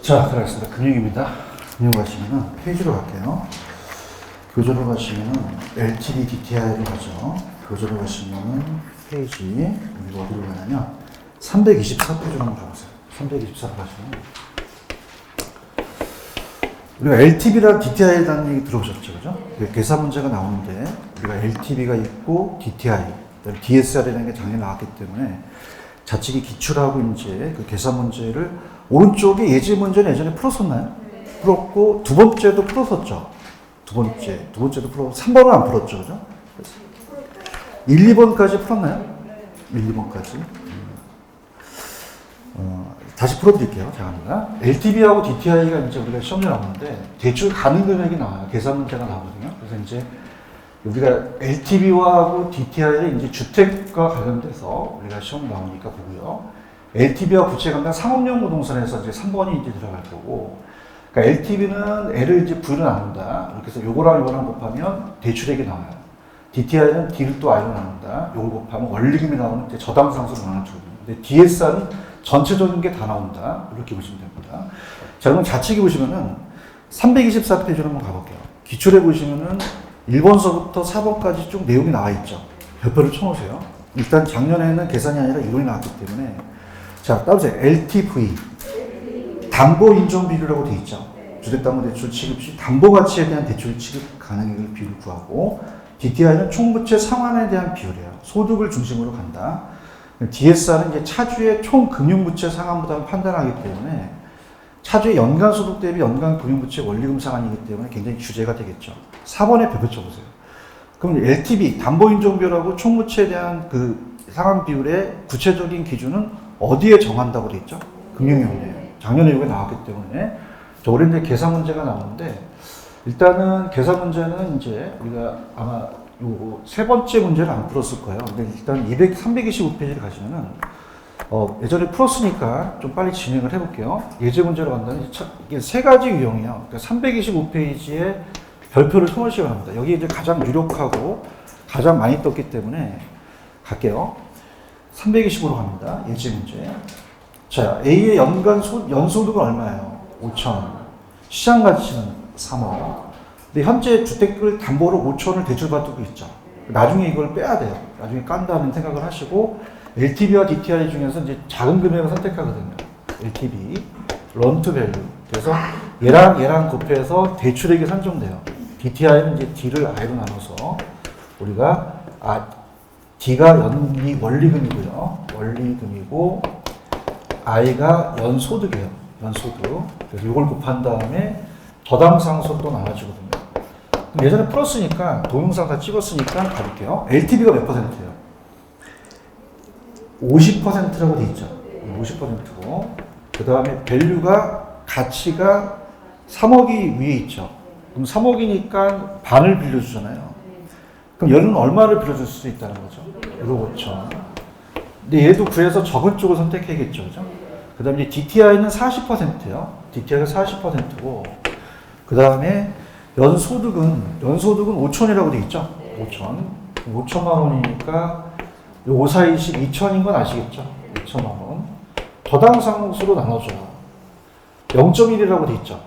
자, 들어가겠습니다. 금융입니다. 금융 가시면은 페이지로 갈게요. 교재로 가시면은 LTV DTI로 가죠. 교재로 가시면은 페이지, 우리가 어디로 가냐면 324페이지로 한번 가보세요. 324로 가시면 우리가 LTV랑 DTI라는 얘기 들어보셨죠, 그죠? 계산 문제가 나오는데 우리가 LTV가 있고 DTI, DSR이라는 게 작년에 나왔기 때문에 자칙이 기출하고 이제 그 계산 문제를 오른쪽에 예제 문제는 예전에 풀었었나요? 풀었고 두 번째도 풀었었죠. 두 번째도 풀었고 3번은 안 풀었죠, 그죠? 1, 2번까지 풀었나요? 1, 2번까지. 다시 풀어드릴게요. 제가 LTV하고 DTI가 이제 우리가 시험에 나오는데 대출 가능 금액이 나와요. 계산 문제가 나오거든요. 그래서 이제 우리가 LTV와 DTI를 이제 주택과 관련돼서 우리가 시험 나오니까 보고요. LTV와 부채감당 상업용 부동산에서 이제 3번이 이제 들어갈 거고, 그러니까 LTV는 L을 이제 V로 나눈다. 이렇게 해서 요거랑 곱하면 대출액이 나와요. DTI는 D를 또 I로 나눈다. 요걸 곱하면 원리금이 나오는 이제 저당상수로 나눠주거든요. 근데 DSR은 전체적인 게 다 나온다. 이렇게 보시면 됩니다. 자, 그럼 좌측에 보시면은 324페이지로 한번 가볼게요. 기출에 보시면은 1번서부터 4번까지 쭉 내용이 나와 있죠. 별표를 쳐놓으세요. 일단 작년에는 계산이 아니라 이론이 나왔기 때문에. 자, 따보세요. LTV. 담보인정비율이라고 되어 있죠. 주택담보대출 취급 시 담보가치에 대한 대출 취급 가능액의 비율을 구하고, DTI는 총부채 상환에 대한 비율이에요. 소득을 중심으로 간다. DSR은 이제 차주의 총 금융부채 상환부담을 판단하기 때문에 차주의 연간 소득 대비 연간 금융부채 원리금 상환이기 때문에 굉장히 규제가 되겠죠. 4번에 별표 쳐보세요. 그럼 LTV, 담보인정비율하고 총부채에 대한 그 상환 비율의 구체적인 기준은 어디에 정한다고 되어 있죠? 금융위원회예요. 작년에 이게 나왔기 때문에 올해 이제 계산 문제가 나오는데, 일단은 계산 문제는 이제 우리가 아마 요 세 번째 문제를 안 풀었을 거예요. 근데 일단 325페이지를 가시면은 예전에 풀었으니까 좀 빨리 진행을 해볼게요. 예제 문제로 간다면 이게 세 가지 유형이에요. 그러니까 325페이지에 별표를 쳐놓으시기 바랍니다. 여기 이제 가장 유력하고 가장 많이 떴기 때문에 갈게요. 325로 갑니다. 예제 문제. 자, A의 연소득은 얼마예요? 5천. 시장 가치는 3억. 근데 현재 주택을 담보로 5천을 대출받고 있죠. 나중에 이걸 빼야 돼요. 나중에 깐다는 생각을 하시고, LTV와 DTI 중에서 이제 작은 금액을 선택하거든요. LTV, 런 투 밸류. 그래서 얘랑 곱해서 대출액이 산정돼요. DTI는 이제 D를 I로 나눠서 우리가 D가 원리금이고요. 원리금이고 I가 연소득이에요. 연소득. 그래서 이걸 곱한 다음에 저당상수도 나눠주거든요. 그럼 예전에 풀었으니까 동영상 다 찍었으니까 가볼게요. LTV가 몇 %예요? 50%라고 돼 있죠. 50%고 그 다음에 밸류가 가치가 3억이 위에 있죠. 그럼 3억이니까 반을 빌려주잖아요. 그럼 얘는 얼마를 빌려줄 수 있다는 거죠? 1억 5천. 근데 얘도 구해서 적은 쪽을 선택해야겠죠. 그죠? 그 다음에 DTI는 40%예요. DTI가 40%고, 그 다음에 연소득은 5천이라고 돼 있죠? 5천. 5천만 원이니까 5, 4, 20, 2천인 건 아시겠죠? 2천만 원. 저당상수로 나눠줘요. 0.1이라고 돼 있죠?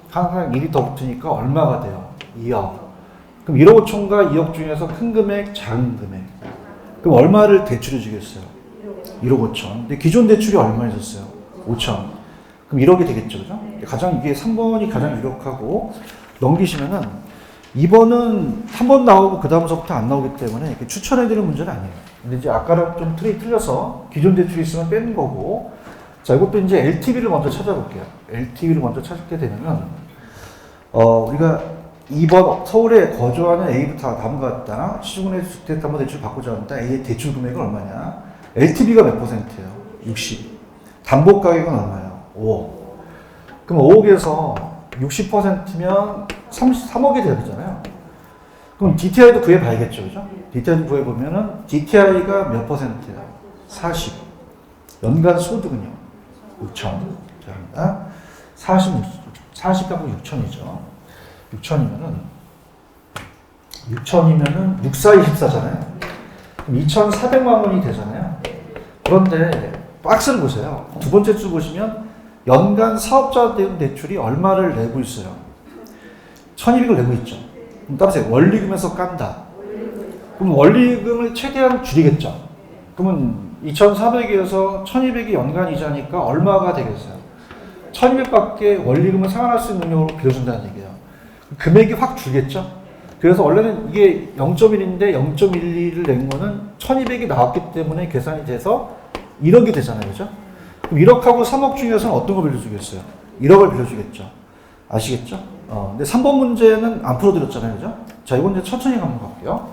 항상 1이 더 붙으니까 얼마가 돼요? 2억. 그럼 1억 5천과 2억 중에서 큰 금액, 작은 금액. 그럼 얼마를 대출해 주겠어요? 1억 5천. 근데 기존 대출이 얼마였었어요? 5천. 그럼 1억이 되겠죠, 그죠? 가장 이게 3번이 가장 유력하고, 넘기시면은 2번은 한 번 나오고 그 다음서부터 안 나오기 때문에 이렇게 추천해드리는 문제는 아니에요. 근데 이제 아까랑 좀 틀이 틀려서 기존 대출이 있으면 빼는 거고, 자, 이것도 이제 LTV를 먼저 찾아볼게요. LTV를 먼저 찾게 되면, 우리가 2번 서울에 거주하는 A부터 다음과 같다. 시중은행 주택담보대출 받고자 한다. A의 대출 금액은 얼마냐? LTV가 몇 %예요? 60. 담보 가격은 얼마예요? 5억. 그럼 5억에서 60%면 3억이 돼야 되잖아요. 그럼 DTI도 구해봐야겠죠, 그죠? DTI도 구해보면은 DTI가 몇 %예요? 40. 연간 소득은요? 6천. 자, 40하고 6천이죠. 6천이면은 6, 4, 24잖아요. 그럼 2,400만 원이 되잖아요. 그런데 박스를 보세요. 두 번째 줄 보시면 연간 사업자 대응 대출이 얼마를 내고 있어요? 1200을 내고 있죠. 그럼 따라서 원리금에서 깐다. 그럼 원리금을 최대한 줄이겠죠. 그러면 2,400에서 1,200이 연간 이자니까 얼마가 되겠어요? 1,200밖에 원리금을 상환할 수 있는 능력으로 빌려준다는 얘기예요. 금액이 확 줄겠죠? 그래서 원래는 이게 0.1인데 0.12를 낸 거는 1,200이 나왔기 때문에 계산이 돼서 1억이 되잖아요. 그죠? 그럼 1억하고 3억 중에서는 어떤 걸 빌려주겠어요? 1억을 빌려주겠죠. 아시겠죠? 근데 3번 문제는 안 풀어드렸잖아요. 그죠? 자, 이건 이제 천천히 한번 갈게요.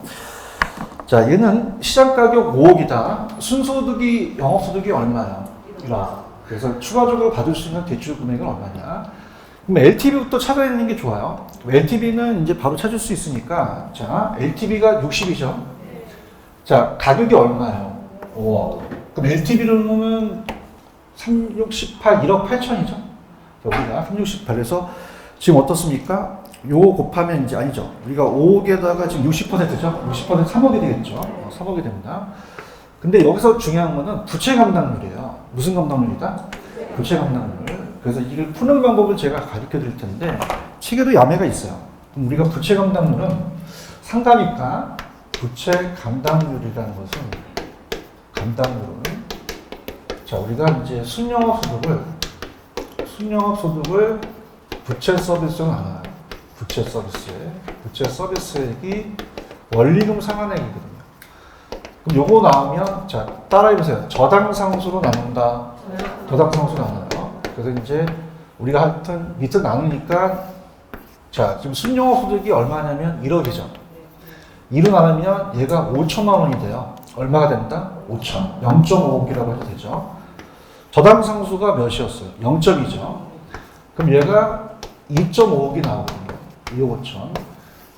자, 얘는 시장 가격 5억이다. 순소득이, 영업소득이 얼마야? 1억. 그래서 추가적으로 받을 수 있는 대출 금액은 얼마냐? 그럼 LTV부터 찾아내는 게 좋아요. LTV는 이제 바로 찾을 수 있으니까, 자, LTV가 60이죠. 자, 가격이 얼마예요? 5억. 그럼 LTV를 놓으면 368, 1억 8천이죠. 우리가 368에서 지금 어떻습니까? 요거 곱하면 이제 아니죠. 우리가 5억에다가 지금 60%죠. 60% 3억이 되겠죠. 3억이 됩니다. 근데 여기서 중요한 거는 부채 감당률이에요. 무슨 감당률이다? 부채 감당률. 그래서 이걸 푸는 방법을 제가 가르쳐 드릴 텐데 책에도 야매가 있어요. 그럼 우리가 부채 감당률은 상가니까 부채 감당률이라는 것은 감당률은 자, 우리가 이제 순영업소득을 부채 서비스로 나눠요. 부채 서비스액이 원리금 상환액이거든요. 그럼 요거 나오면 자, 따라해보세요. 저당상수로 나눈다. 도당상수로 나눠요. 그래서 이제 우리가 하여튼 밑에 나누니까 자, 지금 순영업소득이 얼마냐면 1억이죠. 2로 나누면 얘가 5천만 원이 돼요. 얼마가 된다? 5천. 0.5억이라고 해도 되죠. 저당상수가 몇이었어요? 0점이죠. 그럼 얘가 2.5억이 나오거든요. 2억 5천.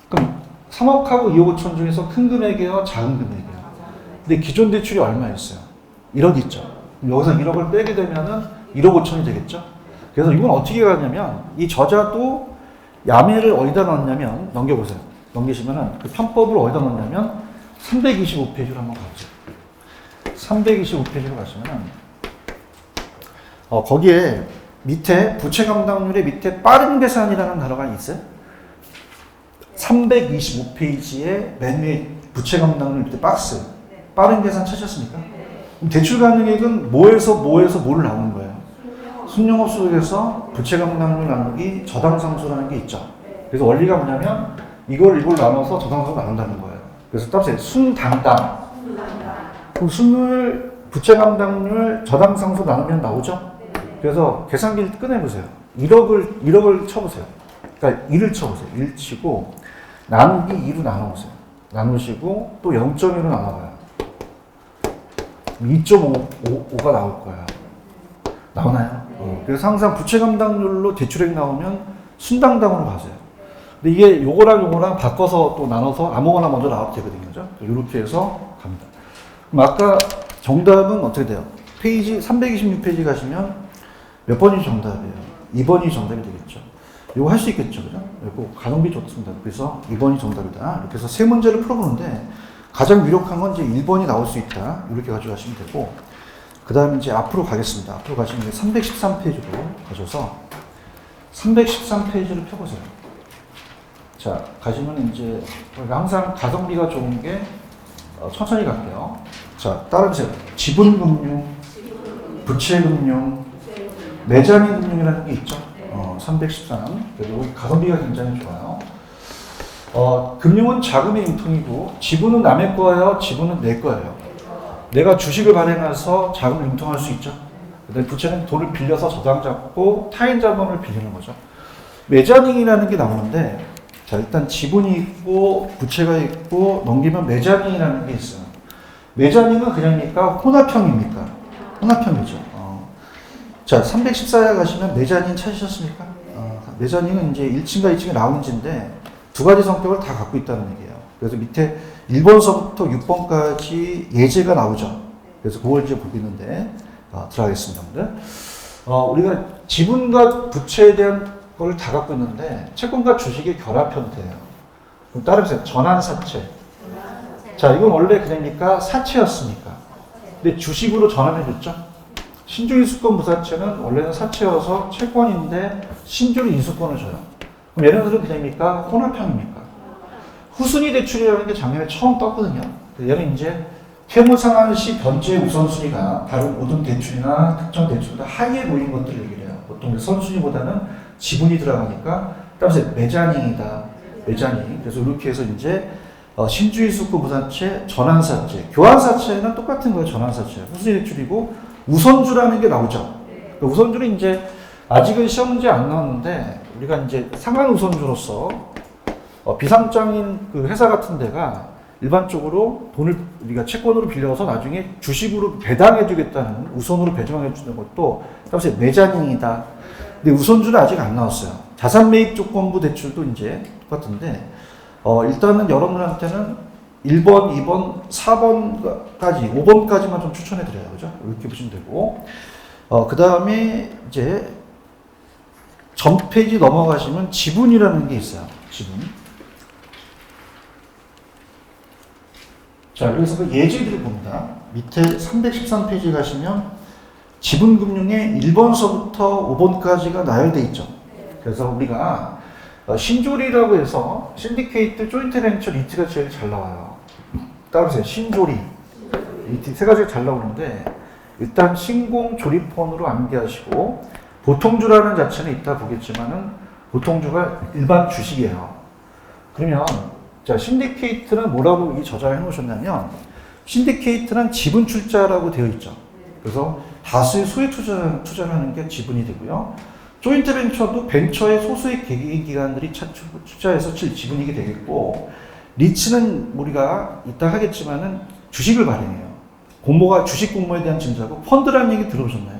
그럼 3억하고 2억 5천 중에서 큰 금액이에요? 작은 금액이에요? 근데 기존 대출이 얼마였어요? 1억 있죠. 그럼 여기서 1억을 빼게 되면은 1억 5천이 되겠죠? 그래서 이건 어떻게 가냐면 이 저자도 야매를 어디다 넣었냐면 넘겨보세요. 넘기시면은 그 편법을 어디다 넣었냐면 325페이지로 한번 가보세요. 325페이지로 가시면은 거기에 밑에 부채 감당률의 밑에 빠른 계산이라는 단어가 있어요. 325페이지에 맨 위에 부채 감당률 밑에 박스. 빠른 계산 찾으셨습니까? 대출 가능액은 뭐에서 뭐를 나오는 거예요? 순영업소득에서 부채 감당률 나누기 저당상수라는 게 있죠. 그래서 원리가 뭐냐면 이걸 나눠서 저당상수 나눈다는 거예요. 그래서 따라서 순당당. 그럼 순을 부채 감당률 저당상수 나누면 나오죠? 그래서 계산기를 꺼내보세요. 1억을 쳐보세요. 그러니까 1을 쳐보세요. 1 치고 나누기 2로 나눠보세요. 나누시고 또 0.1로 나눠봐요. 2.5가 나올 거예요. 나오나요? 그래서 항상 부채 감당률로 대출액 나오면 순당당으로 가세요. 근데 이게 요거랑 바꿔서 또 나눠서 아무거나 먼저 나와도 되거든요. 그죠? 이렇게 해서 갑니다. 그럼 아까 정답은 어떻게 돼요? 페이지 326페이지 가시면 몇 번이 정답이에요? 2번이 정답이 되겠죠. 이거 할 수 있겠죠. 그죠? 이거 가성비 좋습니다. 그래서 2번이 정답이다. 이렇게 해서 세 문제를 풀어보는데 가장 유력한 건 이제 1번이 나올 수 있다. 이렇게 가져가시면 되고 그 다음에 이제 앞으로 가겠습니다. 앞으로 가시면 313페이지로 가셔서 313페이지를 펴보세요. 자, 가시면 이제 항상 가성비가 좋은 게 천천히 갈게요. 자, 따라주세요. 지분금융, 부채금융, 내자민금융이라는 게 있죠. 313. 그래서 여기 가성비가 굉장히 좋아요. 금융은 자금의 융통이고 지분은 남의 거예요. 지분은 내 거예요. 내가 주식을 발행해서 자금을 융통할 수 있죠. 그다음에 부채는 돈을 빌려서 저당 잡고 타인 자본을 빌리는 거죠. 메자닝이라는 게 나오는데 자, 일단 지분이 있고 부채가 있고 넘기면 메자닝이라는 게 있어요. 메자닝은 그냥입니까? 혼합형입니까? 혼합형이죠. 자, 314에 가시면 메자닌 찾으셨습니까? 메자닌은 이제 1층과 2층의 라운지인데 두 가지 성격을 다 갖고 있다는 얘기예요. 그래서 밑에 1번서부터 6번까지 예제가 나오죠. 그래서 그걸 이제 보고 있는데 들어가겠습니다. 우리가 지분과 부채에 대한 걸 다 갖고 있는데 채권과 주식의 결합 형태예요. 그럼 따라해보세요. 전환사채. 자, 이건 원래 그냥입니까? 사채였습니까? 근데 주식으로 전환해줬죠? 신주의 수권 부사채는 원래는 사채여서 채권인데 신주를 인수권을 줘요. 그럼 얘네들은 그냥입니까? 혼합형입니까? 후순위 대출이라는 게 작년에 처음 떴거든요. 얘는 이제 채무상환시 변제 우선순위가 다른 모든 대출이나 특정 대출보다 하위에 놓인 것들을 얘기를 해요. 보통 선순위보다는 지분이 들어가니까 따라서 매자닝이다. 매자닝. 그래서 이렇게 해서 이제 신주의 수권 부사채, 전환사채, 교환사채는 똑같은 거예요. 전환사채. 후순위 대출이고 우선주라는 게 나오죠. 우선주는 이제 아직은 시험 문제 안 나왔는데 우리가 이제 상한 우선주로서 비상장인 그 회사 같은 데가 일반적으로 돈을 우리가 채권으로 빌려서 나중에 주식으로 배당해 주겠다는 우선으로 배정해 주는 것도 따라서 매자닝이다. 근데 우선주는 아직 안 나왔어요. 자산 매입 조건부 대출도 이제 똑같은데 일단은 여러분한테는 1번, 2번, 4번까지, 5번까지만 좀 추천해 드려요. 그죠? 이렇게 보시면 되고. 그 다음에 이제 전 페이지 넘어가시면 지분이라는 게 있어요. 지분. 자, 여기서 그 예제들을 봅니다. 밑에 313페이지 가시면 지분금융의 1번서부터 5번까지가 나열되어 있죠. 그래서 우리가 신조리라고 해서 신디케이트, 조인트 벤처, 리트가 제일 잘 나와요. 따라서 신조리, 리트 세 가지가 잘 나오는데 일단 신공 조리폰으로 암기하시고 보통주라는 자체는 이따 보겠지만은 보통주가 일반 주식이에요. 그러면 자, 신디케이트는 뭐라고 이 저자가 해놓으셨냐면 신디케이트는 지분 출자라고 되어 있죠. 그래서 다수의 소액 투자를 하는 게 지분이 되고요. 조인트 벤처도 벤처의 소수의 개개인기관들이 투자해서 지분이게 되겠고, 리츠는 우리가 이따 하겠지만은 주식을 발행해요. 공모가 주식 공모에 대한 증자고, 펀드라는 얘기 들어보셨나요?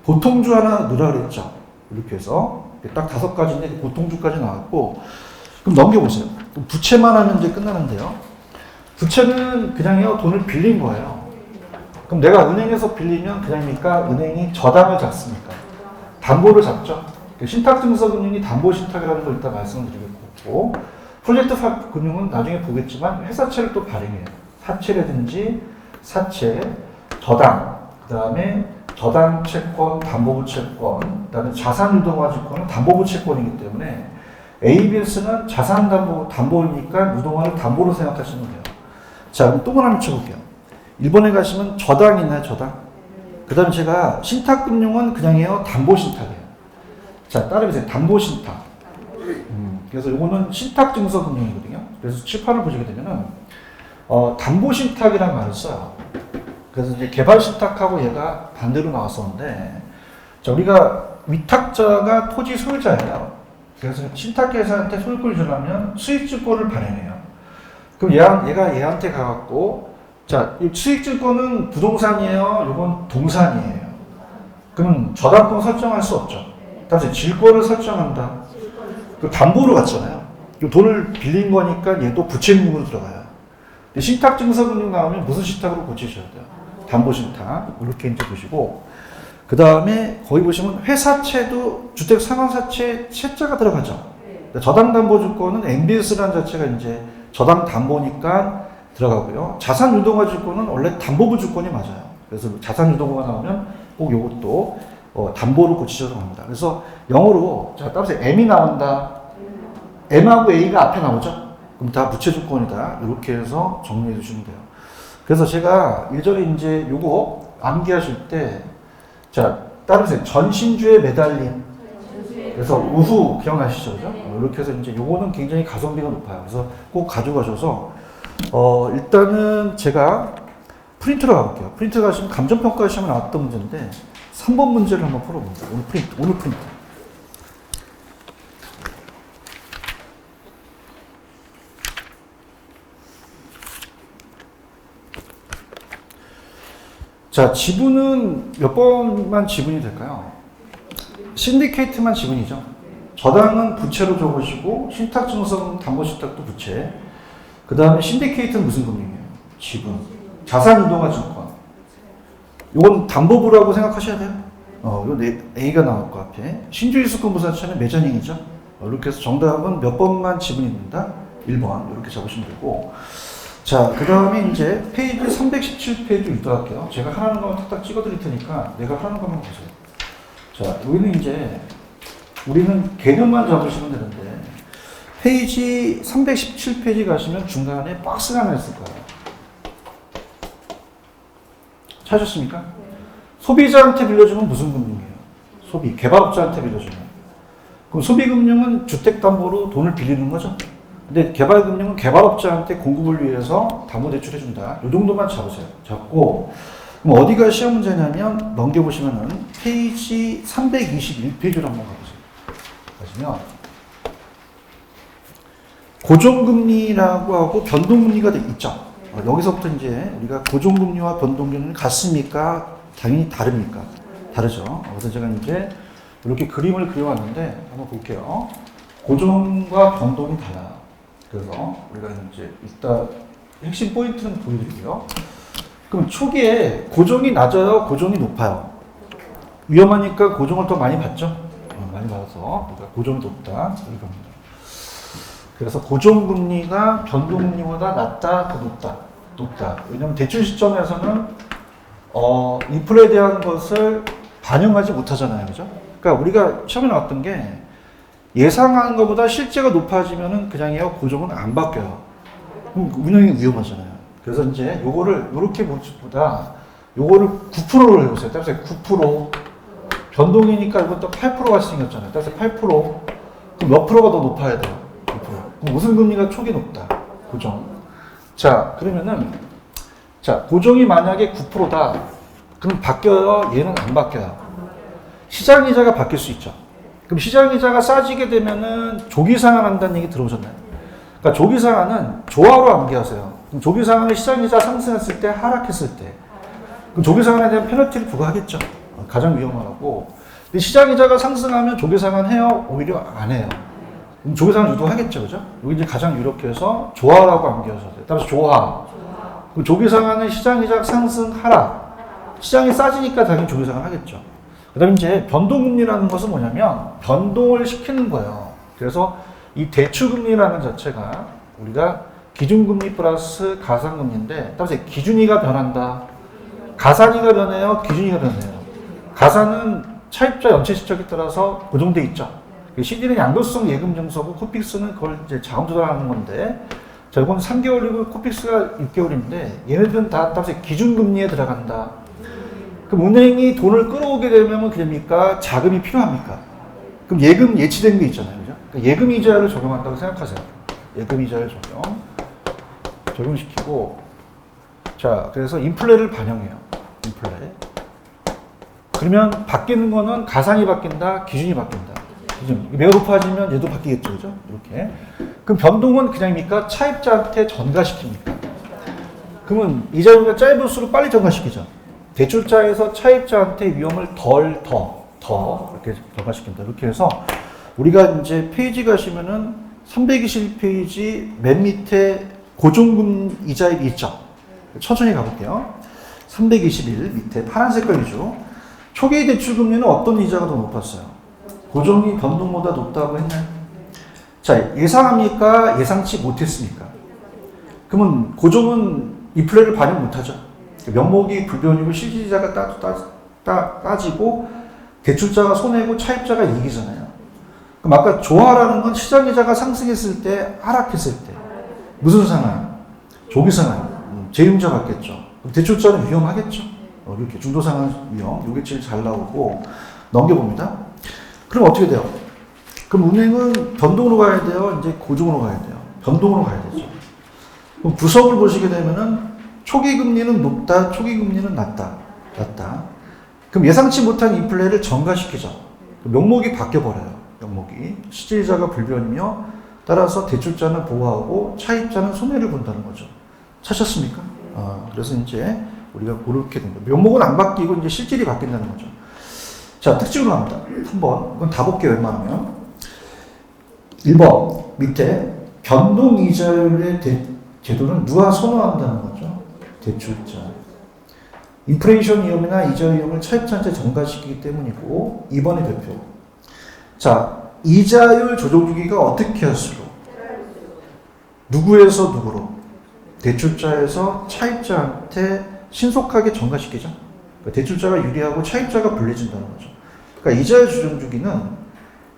보통주 하나 넣으라 그랬죠. 이렇게 해서 딱 5가지인데 보통주까지 나왔고, 그럼 넘겨보세요. 부채만 하면 이제 끝나는데요. 부채는 그냥요 돈을 빌린 거예요. 그럼 내가 은행에서 빌리면 그냥입니까? 은행이 저당을 잡습니까? 담보를 잡죠. 신탁증서금융이 담보신탁이라는 걸 이따 말씀드리겠고, 프로젝트 금융은 나중에 보겠지만 회사채를 또 발행해요. 사채라든지 사채, 저당, 그 다음에 저당 채권, 담보부 채권, 그 다음에 자산 유동화 채권은 담보부 채권이기 때문에 ABS는 자산 담보니까 유동화를 담보로 생각하시면 돼요. 자, 그럼 또 하나 쳐볼게요. 일본에 가시면 저당 있나요, 저당? 그 다음에 제가 신탁금융은 그냥이에요, 담보신탁이에요. 자, 따라해보세요. 담보신탁. 그래서 이거는 신탁증서금융이거든요. 그래서 칠판을 보시게 되면은, 담보신탁이라는 말을 써요. 그래서 이제 개발신탁하고 얘가 반대로 나왔었는데, 자, 우리가 위탁자가 토지 소유자예요. 그래서 신탁계사한테 소유권을 주려면 수익증권을 발행해요. 그럼 얘가 얘한테 가갖고, 자, 이 수익증권은 부동산이에요? 이건 동산이에요. 그럼 저당권 설정할 수 없죠. 다시 질권을 설정한다. 그 담보로 갔잖아요. 돈을 빌린 거니까 얘도 부채금융으로 들어가요. 신탁증서금융 나오면 무슨 신탁으로 고치셔야 돼요? 담보신탁. 이렇게 이제 보시고, 그 다음에 거기 보시면 회사채도 주택 상환사채 채자가 들어가죠. 저당담보주권은 MBS라는 자체가 이제 저당담보니까 들어가고요. 자산유동화주권은 원래 담보부 주권이 맞아요. 그래서 자산유동화가 나오면 꼭 이것도 담보로 고치셔서 갑니다. 그래서 영어로 자 따라서 M이 나온다. M하고 A가 앞에 나오죠. 그럼 다 부채주권이다. 이렇게 해서 정리해 주시면 돼요. 그래서 제가 예전에 이제 요거 암기하실 때 자, 따르세요. 전신주에 매달림. 그래서 우후 기억나시죠? 그죠? 이렇게 해서 이제 요거는 굉장히 가성비가 높아요. 그래서 꼭 가져가셔서, 일단은 제가 프린트로 가볼게요. 프린트 가시면 감정평가 시험에 나왔던 문제인데, 3번 문제를 한번 풀어봅니다. 오늘 프린트. 자, 지분은 몇 번만 지분이 될까요? 신디케이트만 지분이죠. 저당은 부채로 적으시고 신탁증서는 담보신탁도 부채. 그 다음에 신디케이트는 무슨 금융이에요? 지분. 자산유동화증권. 이건 담보부라고 생각하셔야 돼요. 이건 A가 나올 거 앞에. 신주의수권 부사채는 매전행이죠. 이렇게 해서 정답은 몇 번만 지분이 된다? 1번. 이렇게 잡으시면 되고. 자, 그 다음에 이제 페이지 317페이지 읽도록할게요. 제가 하라는 것만 탁탁 찍어드릴 테니까 내가 하라는 것만 보세요. 자, 여기는 이제 우리는 개념만 잡으시면 되는데 페이지 317페이지 가시면 중간에 박스가 하나 있을 거예요. 찾으셨습니까? 소비자한테 빌려주면 무슨 금융이에요? 소비, 개발업자한테 빌려주면. 그럼 소비금융은 주택담보로 돈을 빌리는 거죠. 근데 개발금융은 개발업자한테 공급을 위해서 담보대출 해준다. 이 정도만 잡으세요. 잡고 그럼 어디가 시험 문제냐면 넘겨보시면은 페이지 321페이지로 한번 가보세요. 가시면 고정금리라고 하고 변동금리가 있죠. 여기서부터 이제 우리가 고정금리와 변동금리는 같습니까? 당연히 다릅니까? 다르죠. 그래서 제가 이제 이렇게 그림을 그려왔는데 한번 볼게요. 고정과 변동이 달라. 그래서 우리가 이제 이따 핵심 포인트는 보여드릴게요. 그럼 초기에 고정이 낮아요? 고정이 높아요? 위험하니까 고정을 더 많이 받죠? 많이 받아서 그러니까 고정이 높다. 이렇게 합니다. 그래서 고정금리가 변동금리보다 낮다, 더 높다. 높다. 왜냐하면 대출 시점에서는 인플레에 대한 것을 반영하지 못하잖아요. 그죠? 그러니까 우리가 시험에 나왔던 게 예상한 것보다 실제가 높아지면은 그냥요 고정은 안 바뀌어요. 그럼 운영이 위험하잖아요. 그래서 이제 요거를 요렇게 보다 요거를 9%로 해보세요. 따라서 9% 변동이니까 이것도 8%가 생겼잖아요. 따라서 8% 그럼 몇 프로가 더 높아야 돼요? 9%. 그럼 무슨 금리가 초기 높다? 고정. 자 그러면은 자 고정이 만약에 9%다. 그럼 바뀌어요? 얘는 안 바뀌어요. 시장이자가 바뀔 수 있죠. 그럼 시장이자가 싸지게 되면은 조기상환한다는 얘기 들어보셨나요? 그러니까 조기상환은 조화로 암기하세요. 그럼 조기상환은 시장이자 상승했을 때, 하락했을 때. 그럼 조기상환에 대한 페널티를 부과하겠죠. 가장 위험하고. 근데 시장이자가 상승하면 조기상환 해요? 오히려 안 해요. 그럼 조기상환 유도하겠죠. 그죠? 여기 이제 가장 유력해서 해서 조화라고 암기하셔야 돼요. 따라서 조화. 그럼 조기상환은 시장이자 상승, 하락. 시장이 싸지니까 당연히 조기상환 하겠죠. 그 다음에 이제 변동금리라는 것은 뭐냐면 변동을 시키는 거예요. 그래서 이 대출금리라는 자체가 우리가 기준금리 플러스 가산금리인데 따라서 기준이가 변한다. 가산이가 변해요? 기준이가 변해요? 가산은 차입자 연체 시점에 따라서 고정돼 있죠. CD는 양도성 예금증서고 코픽스는 그걸 이제 자금 조달하는 건데 자, 이건 3개월이고 코픽스가 6개월인데 얘네들은 다 따라서 기준금리에 들어간다. 그럼 은행이 돈을 끌어오게 되면 어떻게 됩니까? 자금이 필요합니까? 그럼 예금 예치된 게 있잖아요. 그죠? 그러니까 예금 이자를 적용한다고 생각하세요. 예금 이자를 적용시키고 자, 그래서 인플레를 반영해요. 인플레. 그러면 바뀌는 거는 가산이 바뀐다, 기준이 바뀐다. 기준. 매우 높아지면 얘도 바뀌겠죠. 그죠? 이렇게. 그럼 변동은 그냥입니까? 차입자한테 전가시킵니까? 그러면 이자율이 짧을수록 빨리 전가시키죠. 대출자에서 차입자한테 위험을 더 이렇게 전가시킨다. 이렇게 해서 우리가 이제 페이지 가시면은 321페이지 맨 밑에 고정금 이자율이 있죠. 천천히 가볼게요. 321 밑에 파란 색깔이죠. 초기 대출금리는 어떤 이자가 더 높았어요? 고정이 변동보다 높다고 했나요? 자, 예상합니까? 예상치 못했습니까? 그러면 고정은 인플레를 반영 못하죠. 명목이 불변이고 실질이자가 따지고 대출자가 손해고 차입자가 이익이잖아요. 그럼 아까 조화라는 건 시장이자가 상승했을 때, 하락했을 때 무슨 상황? 조기상환. 재융자 받겠죠. 대출자는 위험하겠죠. 이렇게 중도상환 위험. 요게 제일 잘 나오고 넘겨봅니다. 그럼 어떻게 돼요? 그럼 은행은 변동으로 가야 돼요? 이제 고정으로 가야 돼요? 변동으로 가야 되죠. 그럼 구석을 보시게 되면은 초기 금리는 높다, 초기 금리는 낮다. 그럼 예상치 못한 인플레를 전가시키죠. 명목이 바뀌어버려요. 명목이. 실질이자가 불변이며 따라서 대출자는 보호하고 차입자는 손해를 본다는 거죠. 찾으셨습니까? 그래서 이제 우리가 그렇게 됩니다. 명목은 안 바뀌고 이제 실질이 바뀐다는 거죠. 자, 특징으로 갑니다. 3번. 이건 다 볼게요, 웬만하면. 1번. 밑에 변동이자율의 제도는 누가 선호한다는 거죠? 대출자. 인플레이션 위험이나 이자 위험을 차입자한테 전가시키기 때문이고 2번의 대표. 자, 이자율 조정 주기가 어떻게 할수록 누구에서 누구로? 대출자에서 차입자한테 신속하게 전가시키죠. 그러니까 대출자가 유리하고 차입자가 불리해진다는 거죠. 그러니까 이자의 조정 주기는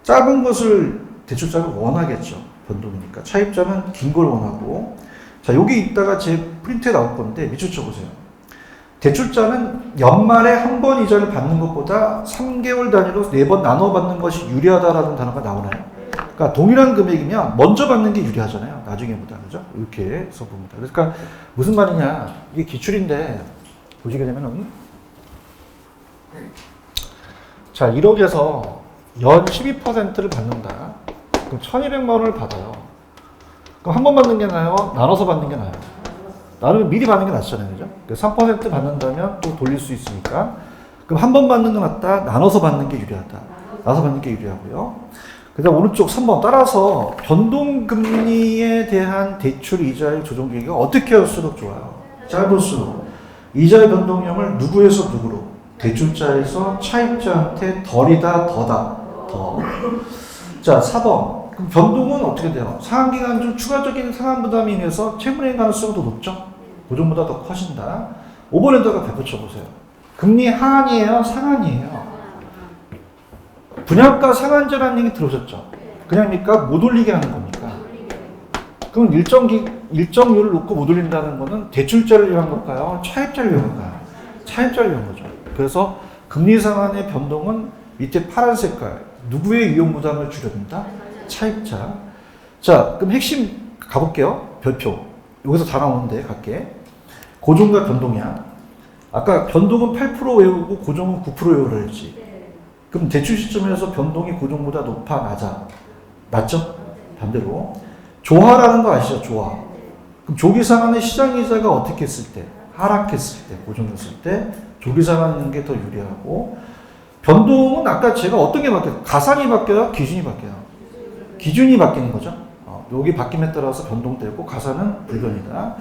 짧은 것을 대출자가 원하겠죠. 변동이니까. 차입자는 긴 걸 원하고. 자, 여기 있다가 제 프린트에 나올 건데 밑줄 쳐보세요. 대출자는 연말에 한 번 이자를 받는 것보다 3개월 단위로 4번 나눠 받는 것이 유리하다라는 단어가 나오나요? 그러니까 동일한 금액이면 먼저 받는 게 유리하잖아요. 나중에보다. 그죠? 이렇게 해서 봅니다. 그러니까 무슨 말이냐. 이게 기출인데 보시게 되면은 자, 1억에서 연 12%를 받는다. 그럼 1200만 원을 받아요. 그럼 한 번 받는 게 나아요? 나눠서 받는 게 나아요? 나는 미리 받는 게 낫잖아요. 그죠? 3% 받는다면 또 돌릴 수 있으니까. 그럼 한 번 받는 게 낫다? 나눠서 받는 게 유리하다. 나눠서 받는 게 유리하고요. 그 다음 오른쪽 3번. 따라서 변동금리에 대한 대출 이자의 조정 계기가 어떻게 할수록 좋아요? 짧을수록. 이자의 변동량을 누구에서 누구로? 대출자에서 차입자한테 덜이다, 더다, 더. 자, 4번. 그럼 변동은 어떻게 돼요? 상환기간 중 추가적인 상환 부담이 인해서 채무례인 가능성이 더 높죠? 고정보다 더 커진다. 5번에다가 배포 쳐보세요. 금리 하한이에요? 상한이에요? 분양가 상한제라는 얘기 들으셨죠? 그냥입니까? 못 올리게 하는 겁니까? 그럼 일정률을 놓고 못 올린다는 거는 대출자를 위한 걸까요? 차입자를 위한 걸까요? 차입자를 위한 거죠. 그래서 금리 상한의 변동은 밑에 파란 색깔. 누구의 위험 부담을 줄여준다? 차입자. 자, 그럼 핵심 가볼게요. 별표. 여기서 다 나오는데 갈게. 고정과 변동이야. 아까 변동은 8% 외우고 고정은 9% 외우라 했지. 그럼 대출 시점에서 변동이 고정보다 높아, 낮아? 낮죠? 반대로. 조화라는 거 아시죠? 조화. 그럼 조기상환의 시장이자가 어떻게 했을 때? 하락했을 때, 고정했을 때 조기상환하는 게 더 유리하고, 변동은 아까 제가 어떤 게 바뀌어요? 가산이 바뀌어요? 기준이 바뀌어요? 기준이 바뀌는 거죠. 여기 바뀜에 따라서 변동되고 가산은 불변이다.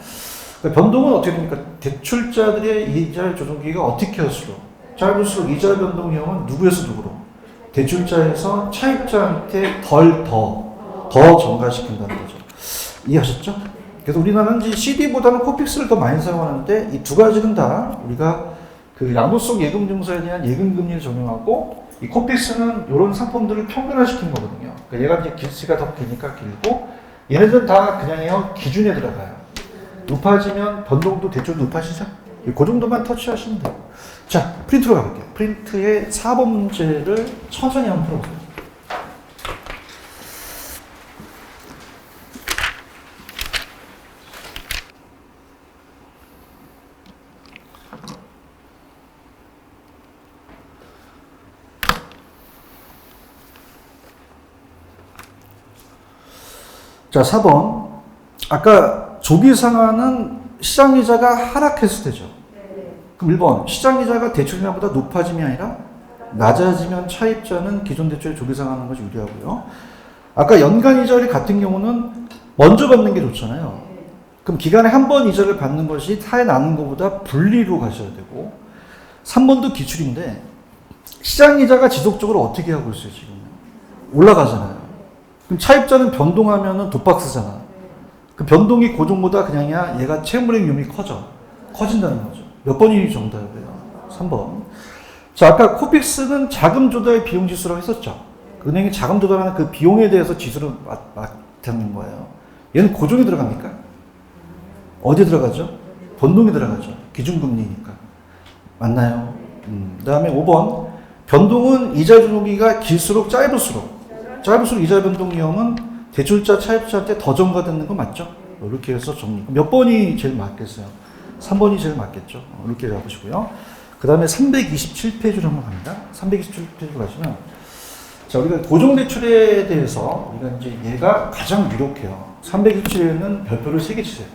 그러니까 변동은 어떻게 됩니까? 대출자들의 이자 조정기가 어떻게 할수록 짧을수록 이자 변동량은 누구에서 누구로? 대출자에서 차입자한테 더 전가시킨다는 거죠. 이해하셨죠? 그래서 우리나라는 CD보다는 코픽스를 더 많이 사용하는데 이 두 가지는 다 우리가 그 양도성 예금 증서에 대한 예금 금리를 적용하고 이 코픽스는 이런 상품들을 평균화시킨 거거든요. 그러니까 얘가 이제 길이가 더 기니까 길고 얘네들은 다 그냥요 기준에 들어가요. 높아지면 변동도 대출도 높아지죠. 그 정도만 터치하시면 돼요. 자, 프린트로 가볼게요. 프린트의 4번 문제를 천천히 한번 풀어보세요. 자, 4번. 아까 조기상환은 시장이자가 하락했을 때죠. 그럼 1번. 시장이자가 대출이자보다 높아짐이 아니라 낮아지면 차입자는 기존 대출에 조기상환하는 것이 유리하고요. 아까 연간이자율이 같은 경우는 먼저 받는 게 좋잖아요. 그럼 기간에 한 번 이자를 받는 것이 타에 나는 것보다 분리로 가셔야 되고, 3번도 기출인데 시장이자가 지속적으로 어떻게 하고 있어요, 지금? 올라가잖아요. 그럼 차입자는 변동하면은 돗박스잖아. 그 변동이 고정보다 그냥이야 얘가 채무의 위험이 커진다는 거죠. 몇 번이 정답이에요? 3번. 자, 아까 코픽스는 자금 조달 비용 지수라고 했었죠. 은행이 자금 조달하는 그 비용에 대해서 지수를 맡는 거예요. 얘는 고정이 들어갑니까? 어디 들어가죠? 변동이 들어가죠. 기준금리니까. 맞나요? 그 다음에 5번. 변동은 이자 조정기가 길수록 짧을수록 이자 변동 위험은 대출자 차입자한테 더 전가되는 거 맞죠? 이렇게 해서 정리. 몇 번이 제일 맞겠어요? 3번이 제일 맞겠죠? 이렇게 잡으시고요. 그 다음에 327페이지로 한번 갑니다. 327페이지로 가시면, 자, 우리가 고정대출에 대해서 우리가 이제 얘가 가장 유력해요. 327에는 별표를 3개 치세요.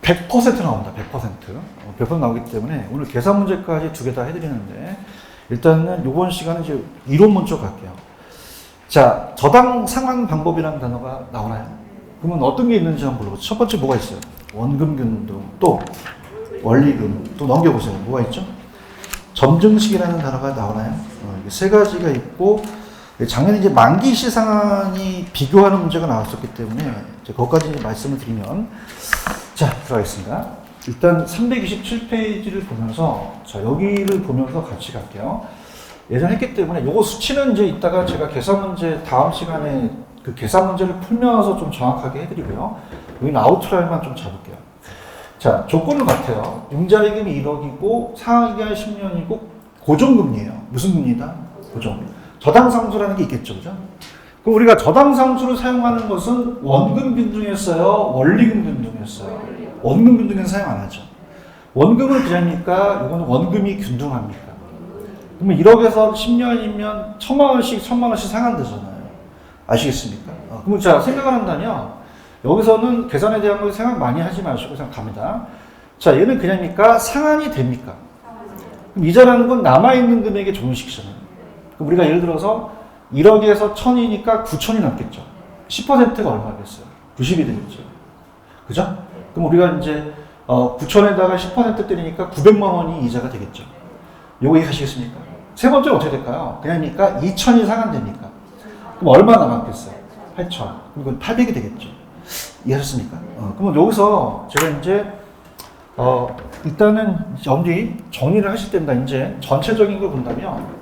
100% 나온다. 100% 나오기 때문에 오늘 계산 문제까지 2개 다 해드리는데, 일단은 이번 시간은 이제 이론 먼저 갈게요. 자, 저당 상환 방법이라는 단어가 나오나요? 그러면 어떤 게 있는지 한번 볼게요. 첫 번째 뭐가 있어요? 원금 균등, 또 원리금, 또 넘겨보세요. 뭐가 있죠? 점증식이라는 단어가 나오나요? 이게 3가지가 있고, 작년에 이제 만기 시상한이 비교하는 문제가 나왔었기 때문에 이제 그것까지 이제 말씀을 드리면 자, 들어가겠습니다. 일단 327페이지를 보면서 자, 여기를 보면서 같이 갈게요. 예전에 했기 때문에 요거 수치는 이제 이따가 제가 계산 문제 다음 시간에 그 계산 문제를 풀면서 좀 정확하게 해드리고요. 여기는 아웃라인만 좀 잡을게요. 자, 조건은 같아요. 융자이금이 1억이고 상환기간 10년이고 고정금리예요. 무슨 금리다? 고정. 저당상수라는 게 있겠죠, 그죠? 그럼 우리가 저당상수를 사용하는 것은 원금 균등했어요? 원리금 균등했어요? 원금 균등은 사용 안 하죠. 원금은 그냥입니까? 이거는 원금이 균등합니까? 그러면 1억에서 10년이면 1000만 원씩 상환되잖아요. 아시겠습니까? 그럼 자, 생각을 한다면 여기서는 계산에 대한 걸 생각 많이 하지 마시고 생각합니다. 자, 얘는 그냥입니까? 상환이 됩니까? 그럼 이자라는 건 남아있는 금액의 종식이잖아요. 그럼 우리가 예를 들어서 1억에서 1000이니까 9000이 남겠죠. 10%가 얼마겠어요? 90이 되겠죠. 그죠? 그럼 우리가 이제 9000에다가 10% 때리니까 900만 원이 이자가 되겠죠. 요거 이해하시겠습니까? 세 번째는 어떻게 될까요? 그냥입니까? 2000이 상환됩니까? 그럼 얼마 남았겠어요? 8000. 그럼 800이 되겠죠. 이해하셨습니까? 그럼 여기서 제가 이제 일단은 여기 정리를 하실 때입니다. 이제 전체적인 걸 본다면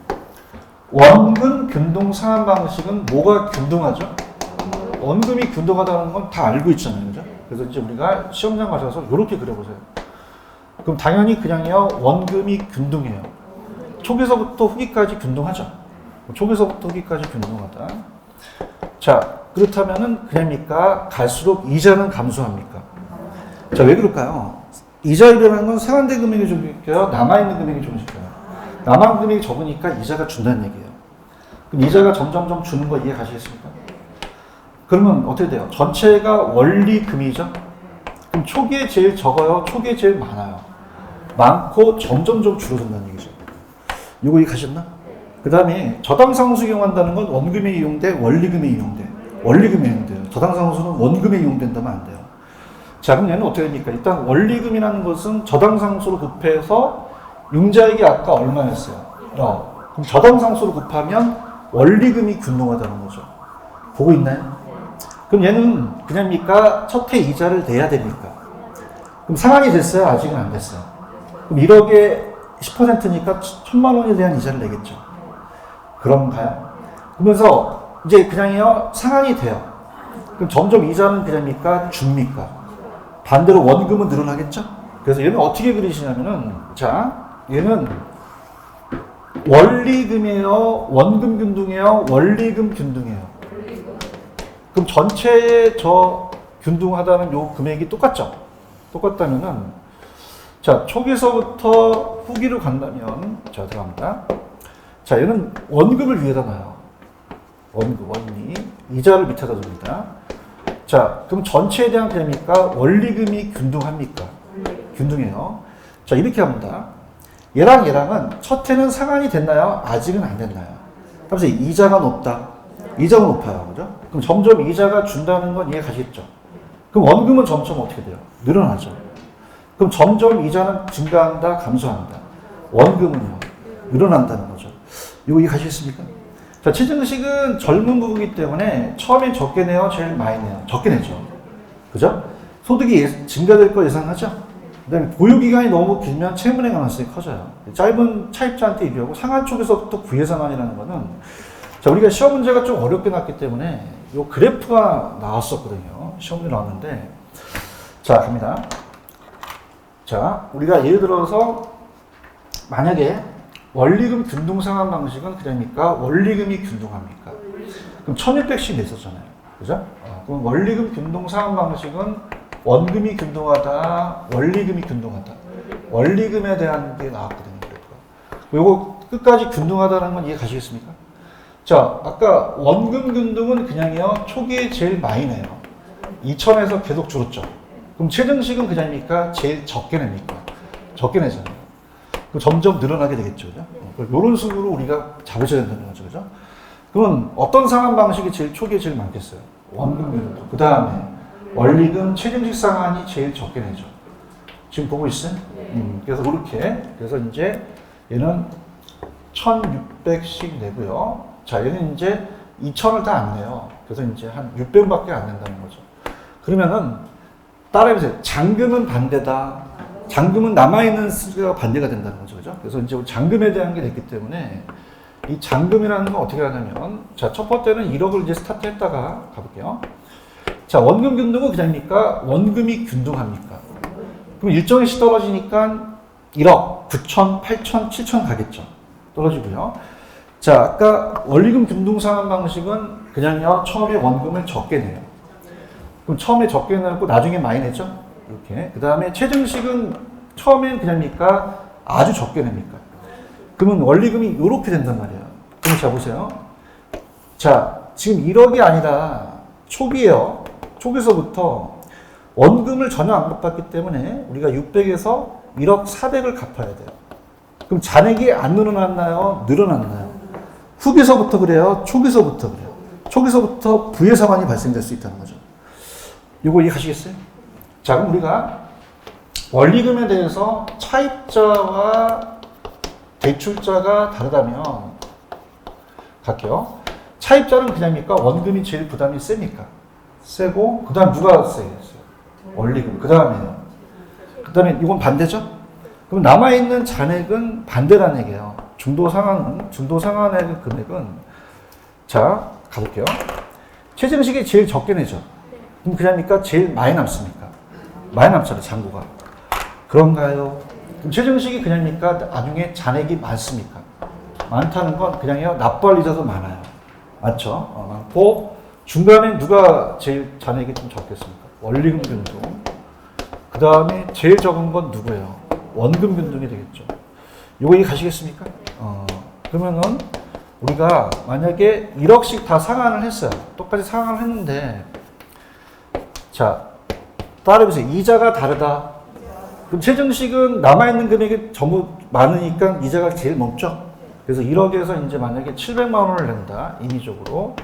원금 균등 상환 방식은 뭐가 균등하죠? 원금이 균등하다는 건 다 알고 있잖아요. 그죠? 그래서 이제 우리가 시험장 가셔서 이렇게 그려보세요. 그럼 당연히 그냥요, 원금이 균등해요. 초기서부터 후기까지 균등하죠. 초기서부터 후기까지 균등하다. 자, 그렇다면은 그냥입니까? 갈수록 이자는 감소합니까? 자, 왜 그럴까요? 이자율이라는 건 상환대 금액이 좀일까요? 남아있는 금액이 좀일까요? 남아있는 금액이 적으니까 이자가 준다는 얘기예요. 그럼 이자가 점점점 주는 거 이해가시겠습니까? 그러면 어떻게 돼요? 전체가 원리금이죠? 그럼 초기에 제일 적어요? 초기에 제일 많아요? 많고 점점점 줄어든다는 얘기죠. 이거 이해가셨나? 그 다음에 저당상수 이용한다는 건 원금에 이용돼? 원리금에 이용돼? 원리금에 이용돼요. 저당상수는 원금에 이용된다면 안 돼요. 자, 그럼 얘는 어떻게 됩니까? 일단 원리금이라는 것은 저당상수로 곱해서 융자액이 아까 얼마였어요? 그럼 저당상수로 곱하면 원리금이 균등하다는 거죠. 보고 있나요? 그럼 얘는 그냥입니까? 첫 해 이자를 내야 됩니까? 그럼 상환이 됐어요? 아직은 안 됐어요. 그럼 1억에 10%니까 1000만 원에 대한 이자를 내겠죠. 그런가요? 그러면서 이제 그냥요, 상환이 돼요. 그럼 점점 이자는 그냥입니까? 줍니까? 반대로 원금은 늘어나겠죠? 그래서 얘는 어떻게 그리시냐면은, 자, 얘는 원리금이에요? 원금 균등이에요? 원리금 균등이에요? 그럼 전체의 균등하다는 요 금액이 똑같죠? 똑같다면은, 자, 초기서부터 후기로 간다면, 자, 들어갑니다. 자, 얘는 원금을 위에다 놔요. 원리. 이자를 밑에다 둡니다. 자, 그럼 전체에 대한 개념이니까 원리금이 균등합니까? 균등해요. 자, 이렇게 합니다. 얘랑 얘랑은 첫 해는 상환이 됐나요? 아직은 안 됐나요? 그래서 이자가 높다. 이자가 높아요. 그죠? 그럼 점점 이자가 준다는 건 이해 가시겠죠? 그럼 원금은 점점 어떻게 돼요? 늘어나죠. 그럼 점점 이자는 증가한다, 감소한다. 원금은요, 늘어난다는 거죠. 이거 이해 가시겠습니까? 자, 취증식은 젊은 부부이기 때문에 처음에 적게 내요, 제일 많이 내요. 적게 내죠. 그죠? 소득이 증가될 거 예상하죠? 그 다음에 보유기간이 너무 길면 채무의 가능성이 커져요. 짧은 차입자한테 얘기하고 상한 쪽에서부터 부예상환이라는 거는 자, 우리가 시험 문제가 좀 어렵게 났기 때문에 요 그래프가 나왔었거든요. 시험 문제 나왔는데 자, 갑니다. 자, 우리가 예를 들어서 만약에 원리금 균등 상환 방식은 그냥입니까? 원리금이 균등합니까? 그럼 1600씩 냈었잖아요. 그죠? 그럼 원리금 균등 상환 방식은 원금이 균등하다, 원리금이 균등하다. 원리금에 대한 게 나왔거든요. 요거 끝까지 균등하다는 건 이해 가시겠습니까? 자, 아까 원금 균등은 그냥이요, 초기에 제일 많이 내요. 2000에서 계속 줄었죠. 그럼 최정식은 그냥입니까? 제일 적게 냅니까? 적게 내잖아요. 점점 늘어나게 되겠죠. 그죠? 이런 식으로 우리가 잡으셔야 된다는 거죠. 그죠? 그러면 어떤 상환 방식이 제일 초기에 제일 많겠어요? 원금 균등. 그 다음에 원리금 최정식 상환이 제일 적게 내죠. 지금 보고 있어요? 그래서 그렇게. 그래서 이제 얘는 1600씩 내고요. 자, 얘는 이제 2,000을 다 안 내요. 그래서 이제 한 600밖에 안 낸다는 거죠. 그러면은 따라해보세요. 잔금은 반대다. 잔금은 남아있는 수가 반대가 된다는 거죠. 그죠? 그래서 이제 잔금에 대한 게 됐기 때문에 이 잔금이라는 건 어떻게 하냐면, 자, 첫 번째는 1억을 이제 스타트 했다가 가볼게요. 자, 원금 균등은 그냥입니까? 원금이 균등합니까? 그럼 일정의 시 떨어지니까 1억, 9천, 8천, 7천 가겠죠. 떨어지고요. 자, 아까 원리금 균등 상환 방식은 그냥요, 처음에 원금을 적게 내요. 그럼 처음에 적게 내고 나중에 많이 내죠? 이렇게. 그 다음에 최증식은 처음엔 그냥입니까? 아주 적게 냅니까? 그러면 원리금이 이렇게 된단 말이에요. 그럼 자, 보세요. 자, 지금 1억이 아니라 초기에요. 초기서부터 원금을 전혀 안 갚았기 때문에 우리가 600에서 1억 400을 갚아야 돼요. 그럼 잔액이 안 늘어났나요? 늘어났나요? 후기서부터 그래요? 초기서부터 그래요? 초기서부터 부의 상환이 발생될 수 있다는 거죠. 이거 이해하시겠어요? 자, 그럼 우리가 원리금에 대해서 차입자와 대출자가 다르다면 갈게요. 차입자는 그냥입니까? 원금이 제일 부담이 셉니까? 세고, 그 다음 누가 세겠어요? 원리금. 그 다음에 이건 반대죠? 그럼 남아있는 잔액은 반대라는 얘기예요. 중도 상환의 금액은, 자, 가볼게요. 최증식이 제일 적게 내죠? 그럼 그냥입니까? 제일 많이 남습니까? 많이 남잖아요, 잔고가. 그런가요? 그럼 최증식이 그냥입니까? 나중에 잔액이 많습니까? 많다는 건 그냥요, 납부할 이자도 많아요. 맞죠? 많고, 중간에 누가 제일 잔액이 좀 적겠습니까? 원리금 균등. 그 다음에 제일 적은 건 누구예요? 원금 균등이 되겠죠. 이거 이해가시겠습니까? 그러면은 우리가 만약에 1억씩 다 상환을 했어요. 똑같이 상환을 했는데, 자, 따라해보세요. 이자가 다르다. 그럼 최증식은 남아있는 금액이 전부 많으니까 이자가 제일 높죠. 그래서 1억에서 이제 만약에 700만 원을 낸다. 임의적으로.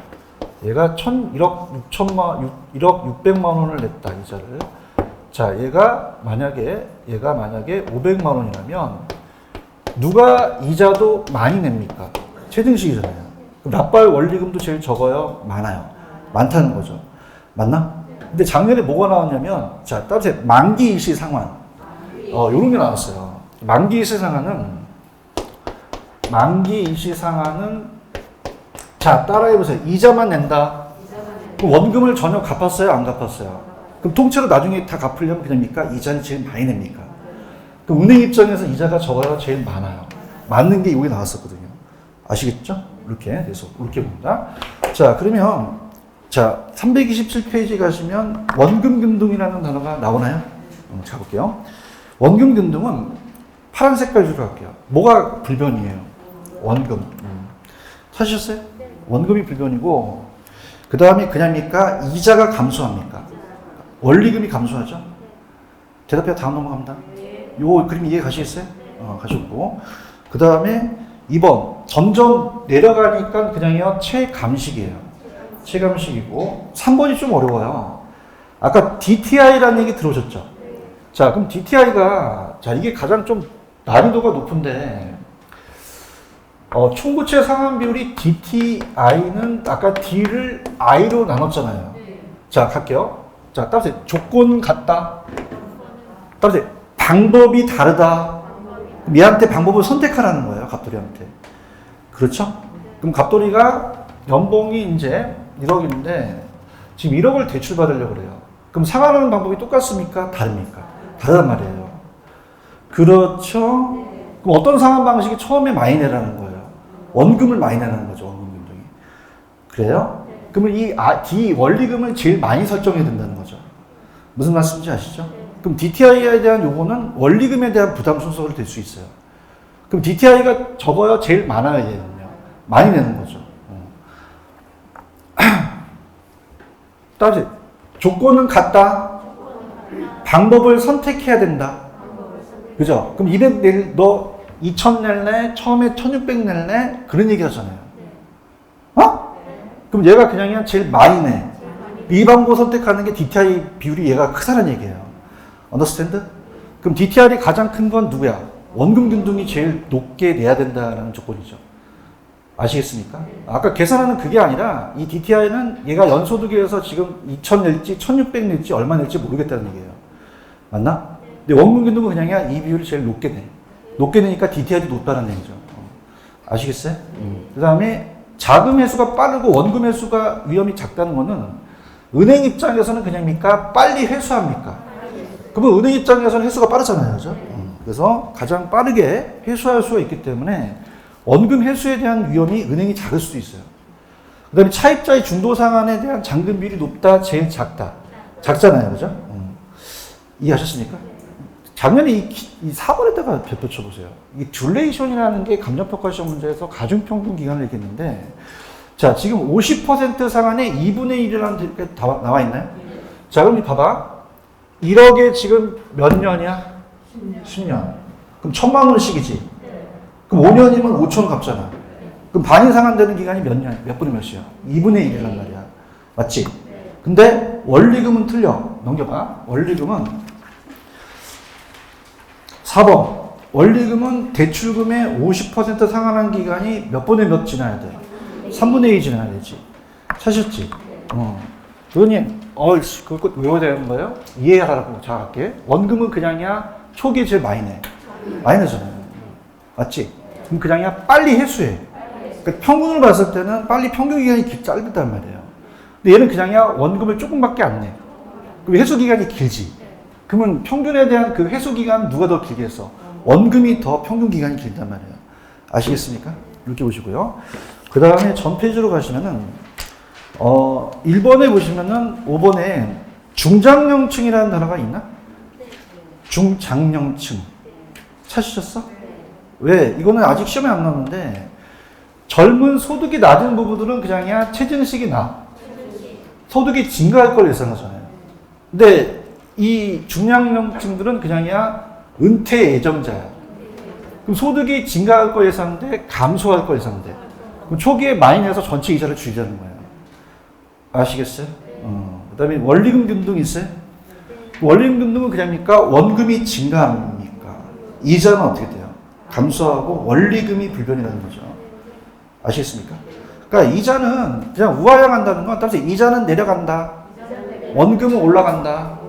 얘가 1억 600만 원을 냈다. 이자를. 자, 얘가 만약에 500만 원이라면 누가 이자도 많이 냅니까? 최증식이잖아요. 그럼 납부할 원리금도 제일 적어요? 많아요? 많다는 거죠. 맞나? 근데 작년에 뭐가 나왔냐면, 자, 따라서 만기 일시 상환. 요런 게 나왔어요. 만기 일시 상환은, 자, 따라해보세요. 이자만 낸다. 그럼 원금을 전혀 갚았어요? 안 갚았어요? 그럼 통째로 나중에 다 갚으려면 그냥입니까? 이자는 제일 많이 냅니까? 그럼 은행 입장에서 이자가 적어야 제일 많아요. 맞는 게 여기 나왔었거든요. 아시겠죠? 이렇게. 그래서 이렇게 봅니다. 자, 그러면, 자, 327페이지 가시면 원금 균등이라는 단어가 나오나요? 자, 볼게요. 원금 균등은 파란 색깔 주로 할게요. 뭐가 불변이에요? 원금. 찾으셨어요? 원금이 불변이고, 그 다음에 그냥입니까? 이자가 감소합니까? 원리금이 감소하죠? 대답해 다음 넘어갑니다. 요 그림 이해 가시겠어요? 가셨고. 그 다음에 2번. 점점 내려가니까 그냥요, 체감식이에요. 체감식이고. 3번이 좀 어려워요. 아까 DTI라는 얘기 들어오셨죠? 자, 그럼 DTI가, 자, 이게 가장 좀 난이도가 높은데, 총부채 상환 비율이 DTI는 아까 D를 I로 나눴잖아요. 자, 갈게요. 자, 따라서 조건 같다. 따라서 방법이 다르다. 얘한테 방법을 선택하라는 거예요, 갑돌이한테. 그렇죠? 그럼 갑돌이가 연봉이 이제 1억인데 지금 1억을 대출받으려고 그래요. 그럼 상환하는 방법이 똑같습니까? 다릅니까? 다르단 말이에요. 그렇죠? 그럼 어떤 상환 방식이 처음에 많이 내라는 거예요? 원금을 많이 내라는 거죠, 원금 균등이. 그래요? 그러면 이 D 원리금을 제일 많이 설정해야 된다는 거죠. 무슨 말씀인지 아시죠? 그럼 DTI에 대한 요거는 원리금에 대한 부담 순서로 될 수 있어요. 그럼 DTI가 적어야 제일 많아야 되거든요. 많이 내는 거죠. 따라서 조건은 같다. 방법을 선택해야 된다. 그죠? 그럼 200 너 2000 낼래? 처음에 1600 낼래? 그런 얘기 하잖아요. 그럼 얘가 그냥 제일 많이 내. 이 방법 선택하는 게 DTI 비율이 얘가 크다는 얘기예요. understand? 그럼 DTI이 가장 큰 건 누구야? 원금 균등이 제일 높게 내야 된다는 조건이죠. 아시겠습니까? 아까 계산하는 그게 아니라 이 DTI는 얘가 연소득에서 지금 2,000 낼지 1,600 낼지 얼마 낼지 모르겠다는 얘기예요. 맞나? 근데 원금균등은 그냥이야 이 비율이 제일 높게 내. 높게 내니까 DTI도 높다는 얘기죠. 아시겠어요? 그 다음에 자금 회수가 빠르고 원금 회수가 위험이 작다는 거는 은행 입장에서는 그냥입니까? 빨리 회수합니까? 그러면 은행 입장에서는 회수가 빠르잖아요. 그죠? 그래서 가장 빠르게 회수할 수가 있기 때문에 원금 회수에 대한 위험이 은행이 작을 수도 있어요. 그 다음에 차입자의 중도 상환에 대한 잔금 비율이 높다, 제일 작다. 작잖아요. 그죠? 이해하셨습니까? 작년에 이 4번에다가 별표 쳐보세요. 이 듀레이션이라는 게 감정평가 시험 문제에서 가중평균 기간을 얘기했는데, 자, 지금 50% 상한에 2분의 1이라는 게 나와 있나요? 자, 그럼 봐봐. 1억에 지금 몇 년이야? 10년. 그럼 1,000만 원씩이지. 그럼 5년이면 5천 갚잖아. 그럼 반이 상환되는 기간이 몇 년, 몇 분의 몇이야? 2분의 1이란 말이야. 맞지? 근데 원리금은 틀려. 넘겨봐. 원리금은 4번. 원리금은 대출금의 50% 상환한 기간이 몇 분의 몇 지나야 돼? 3분의 2 지나야 되지. 찾으셨지? 의원님, 그거 외워야 되는 거예요? 이해하라고 잘할게. 원금은 그냥이야 초기에 제일 많이 내. 많이 내잖아요. 맞지? 그럼 그냥이야 빨리 회수해. 그러니까 평균을 봤을 때는 빨리 평균 기간이 짧단 말이에요. 근데 얘는 그냥이야 원금을 조금밖에 안 내. 그럼 회수 기간이 길지. 그러면 평균에 대한 그 회수 기간 누가 더 길게 했어? 원금이 더 평균 기간이 길단 말이에요. 아시겠습니까? 이렇게 보시고요. 그 다음에 전 페이지로 가시면은 1번에 보시면은 5번에 중장년층이라는 단어가 있나? 중장년층. 찾으셨어? 왜? 이거는 아직 시험에 안 나오는데 젊은 소득이 낮은 부부들은 그냥이야 체증식이 나. 소득이 증가할 걸 예상하잖아요. 근데 이 중장년층들은 그냥이야 은퇴 예정자야. 그럼 소득이 증가할 거 예상돼, 감소할 거 예상돼. 그럼 초기에 많이 내서 전체 이자를 줄이자는 거예요. 아시겠어요? 그 다음에 원리금 균등 있어요? 원리금 균등은 그냥입니까? 원금이 증가합니까? 이자는 어떻게 돼요? 감소하고 원리금이 불변이라는 거죠. 아시겠습니까? 그러니까 이자는 그냥 우하향한다는 건 따라서 이자는 내려간다. 원금은 올라간다.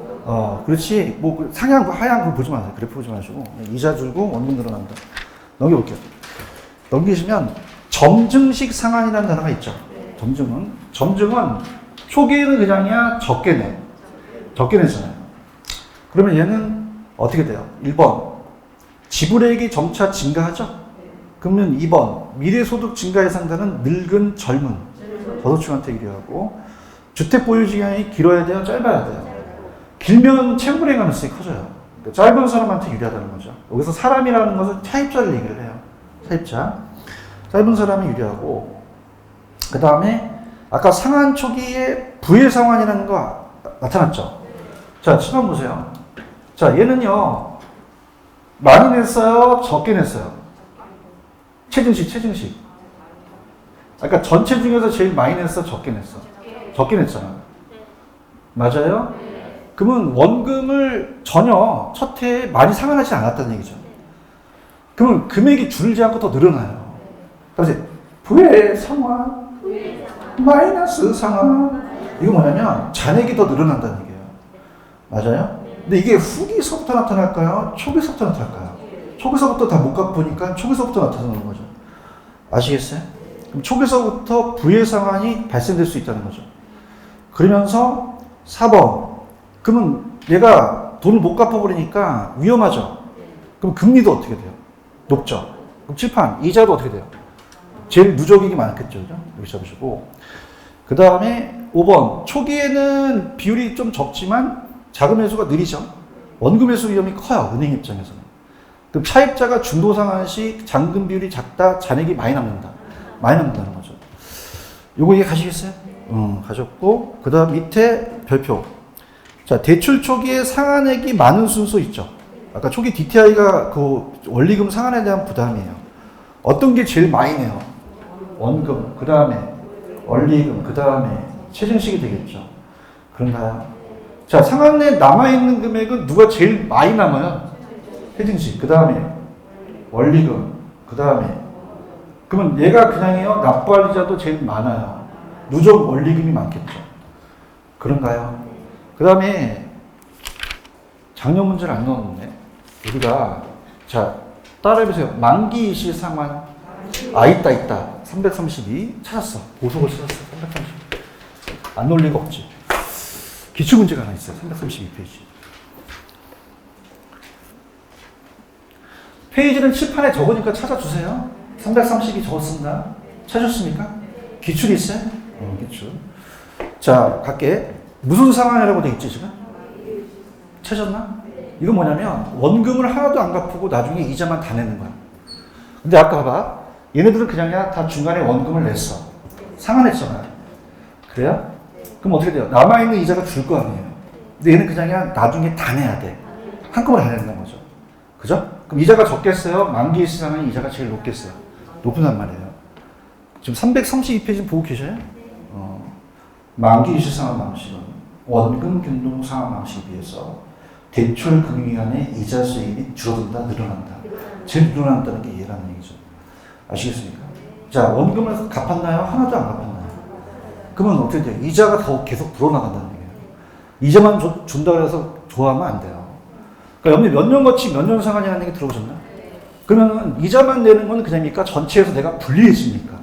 그렇지. 뭐 상향, 하향 그거 보지 마세요. 그래프 보지 마시고 이자 줄고 원금 늘어난다. 넘겨볼게요. 넘기시면 점증식 상환이라는 단어가 있죠. 점증은 초기에는 그냥이야 적게 내. 적게 내잖아요. 그러면 얘는 어떻게 돼요? 1번 지불액이 점차 증가하죠. 그러면 2번 미래소득 증가 예상자는 늙은 젊은 저소득층한테 유리하고 주택 보유 기간이 길어야 돼요? 짧아야 돼요? 길면 채무불이행 가능성이 커져요. 그러니까 짧은 사람한테 유리하다는 거죠. 여기서 사람이라는 것은 차입자를 얘기를 해요. 차입자. 짧은 사람이 유리하고 그 다음에 아까 상환 초기에 부의 상환이라는 거 나타났죠. 자, 7번 보세요. 자, 얘는요 많이 냈어요? 적게 냈어요? 체증식. 아까 전체 중에서 제일 많이 냈어? 적게 냈어? 적게 냈잖아. 맞아요? 그러면 원금을 전혀 첫 해에 많이 상환하지 않았다는 얘기죠. 그러면 금액이 줄지 않고 더 늘어나요. 그래서 부의 상환, 마이너스 상환. 이거 뭐냐면 잔액이 더 늘어난다는 얘기예요. 맞아요? 근데 이게 후기서부터 나타날까요? 초기서부터 나타날까요? 초기서부터 다 못 갚으니까 초기서부터 나타나는 거죠. 아시겠어요? 그럼 초기서부터 부의 상환이 발생될 수 있다는 거죠. 그러면서 4번. 그러면 얘가 돈을 못 갚아버리니까 위험하죠. 그럼 금리도 어떻게 돼요? 높죠. 그럼 칠판, 이자도 어떻게 돼요? 제일 누적이익이 많겠죠. 그죠? 여기 잡으시고. 그 다음에 5번. 초기에는 비율이 좀 적지만 자금 회수가 느리죠. 원금 회수 위험이 커요. 은행 입장에서는. 그럼 차입자가 중도 상환 시 잔금 비율이 작다, 잔액이 많이 남는다. 많이 남는다는 거죠. 요거 이해 가시겠어요? 가셨고. 그 다음 밑에 별표. 자, 대출 초기에 상환액이 많은 순서 있죠. 아까 초기 DTI가 그 원리금 상환에 대한 부담이에요. 어떤 게 제일 많이 내요? 원금, 그 다음에 원리금, 그 다음에 체증식이 되겠죠. 그런가요? 자, 상환에 남아있는 금액은 누가 제일 많이 남아요? 체증식, 그 다음에 원리금, 그 다음에 그러면 얘가 그냥이요? 납부할 이자도 제일 많아요. 누적 원리금이 많겠죠. 그런가요? 그 다음에 작년 문제를 안 넣었네. 우리가 자 따라해보세요. 만기 일시 상환 있다 332 찾았어. 보석을 찾았어. 332 안 넣을 리가 없지. 기출문제가 하나 있어요. 332페이지. 페이지는 칠판에 적으니까 찾아주세요. 332 적었습니다. 찾으셨습니까? 기출이 있어요? 기출. 자, 갈게. 무슨 상황이라고 돼 있지, 지금? 찾았나? 이건 뭐냐면, 원금을 하나도 안 갚고 나중에 이자만 다 내는 거야. 근데 아까 봐봐. 얘네들은 그냥 다 중간에 원금을 냈어. 상환했잖아. 그래요? 그럼 어떻게 돼요? 남아있는 이자가 줄 거 아니에요. 근데 얘는 그냥 나중에 다 내야 돼. 한꺼번에 다 낸다는 거죠. 그죠? 그럼 이자가 적겠어요? 만기 일시상환이 이자가 제일 높겠어요? 높은단 말이에요. 지금 332페이지 보고 계셔요? 만기 일시상환 방식은 원금 균등 상환 방식에 비해서 대출 금융기간의 이자 수입이 줄어든다, 늘어난다. 제일 늘어난다는 게 얘라는 얘기죠. 아시겠습니까? 자, 원금을 갚았나요? 하나도 안 갚았나요? 그러면 어떻게 돼요? 이자가 더 계속 불어나간다는 얘기예요. 이자만 준다고 해서 좋아하면 안 돼요. 그러니까 몇 년 거치 몇 년 상환이라는 얘기 들어보셨나요? 그러면 이자만 내는 건 그냥입니까? 전체에서 내가 불리해집니까?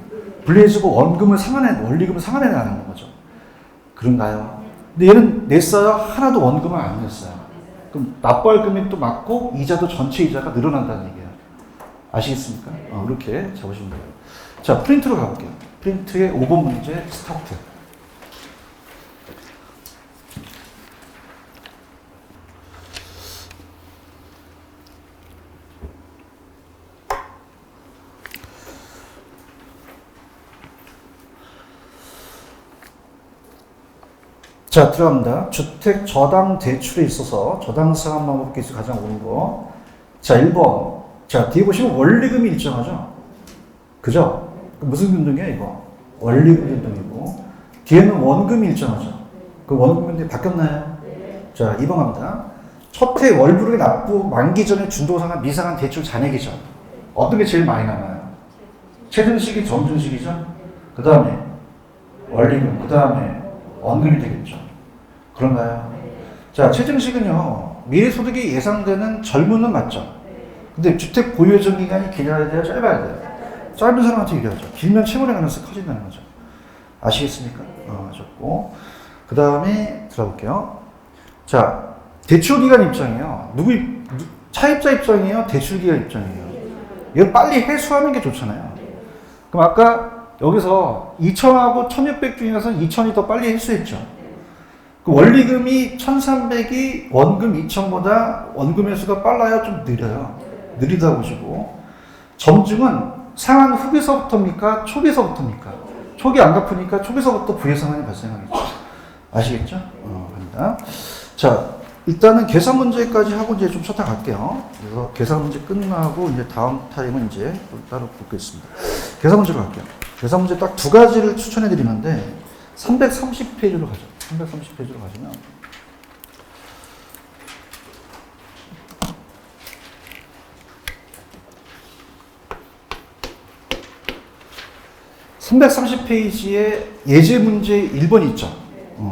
불리해지고 원금을 원리금을 상환해 나가는 거죠. 그런가요? 근데 얘는 냈어요? 하나도 원금을 안 냈어요. 그럼 납부할 금액도 맞고 이자도 전체 이자가 늘어난다는 얘기예요. 아시겠습니까? 이렇게 잡으시면 돼요. 자, 프린트로 가볼게요. 프린트의 5번 문제 스타트. 자, 들어갑니다. 주택 저당 대출에 있어서 저당 상환 방법 기술 가장 옳은 거. 자, 1번. 자, 뒤에 보시면 원리금이 일정하죠? 그죠? 무슨 균등이에요, 이거? 원리금 균등이고. 뒤에는 원금이 일정하죠? 그 원금 균등이 바뀌었나요? 자, 2번 갑니다. 첫 해 월부르기 납부 만기 전에 준도상환 미상환 대출 잔액이죠. 어떤 게 제일 많이 남아요? 최전식이 점준식이죠? 그 다음에 원리금, 그 다음에 원금이 되겠죠. 그런가요? 자, 최저식은요, 미래소득이 예상되는 젊은은 맞죠? 근데 주택 보유 예정 기간이 길어야 돼요? 짧아야 돼요? 짧은 사람한테 유리하죠. 길면 채무의 가능성이 커진다는 거죠. 아시겠습니까? 아셨고. 그 다음에 들어볼게요. 자, 대출 기간 입장이에요. 차입자 입장이에요? 대출 기간 입장이에요? 이걸 빨리 회수하는 게 좋잖아요. 그럼 아까 여기서 2,000하고 1,600 중에서 2,000이 더 빨리 회수했죠. 그 원리금이 1,300이 원금 2,000보다 원금 회수가 빨라요? 좀 느려요? 느리다 보시고. 점증은 상환 후기서부터입니까? 초기서부터입니까? 초기 안 갚으니까 초기서부터 부해상환이 발생하겠죠. 아시겠죠? 갑니다. 자, 일단은 계산 문제까지 하고 이제 좀 쉬었다 갈게요. 그래서 계산 문제 끝나고 이제 다음 타임은 이제 따로 보겠습니다. 계산 문제로 갈게요. 계산 문제 딱 두 가지를 추천해 드리는데 330페이지로 가죠. 330페이지로 가시면 330페이지에 예제 문제 1번 있죠?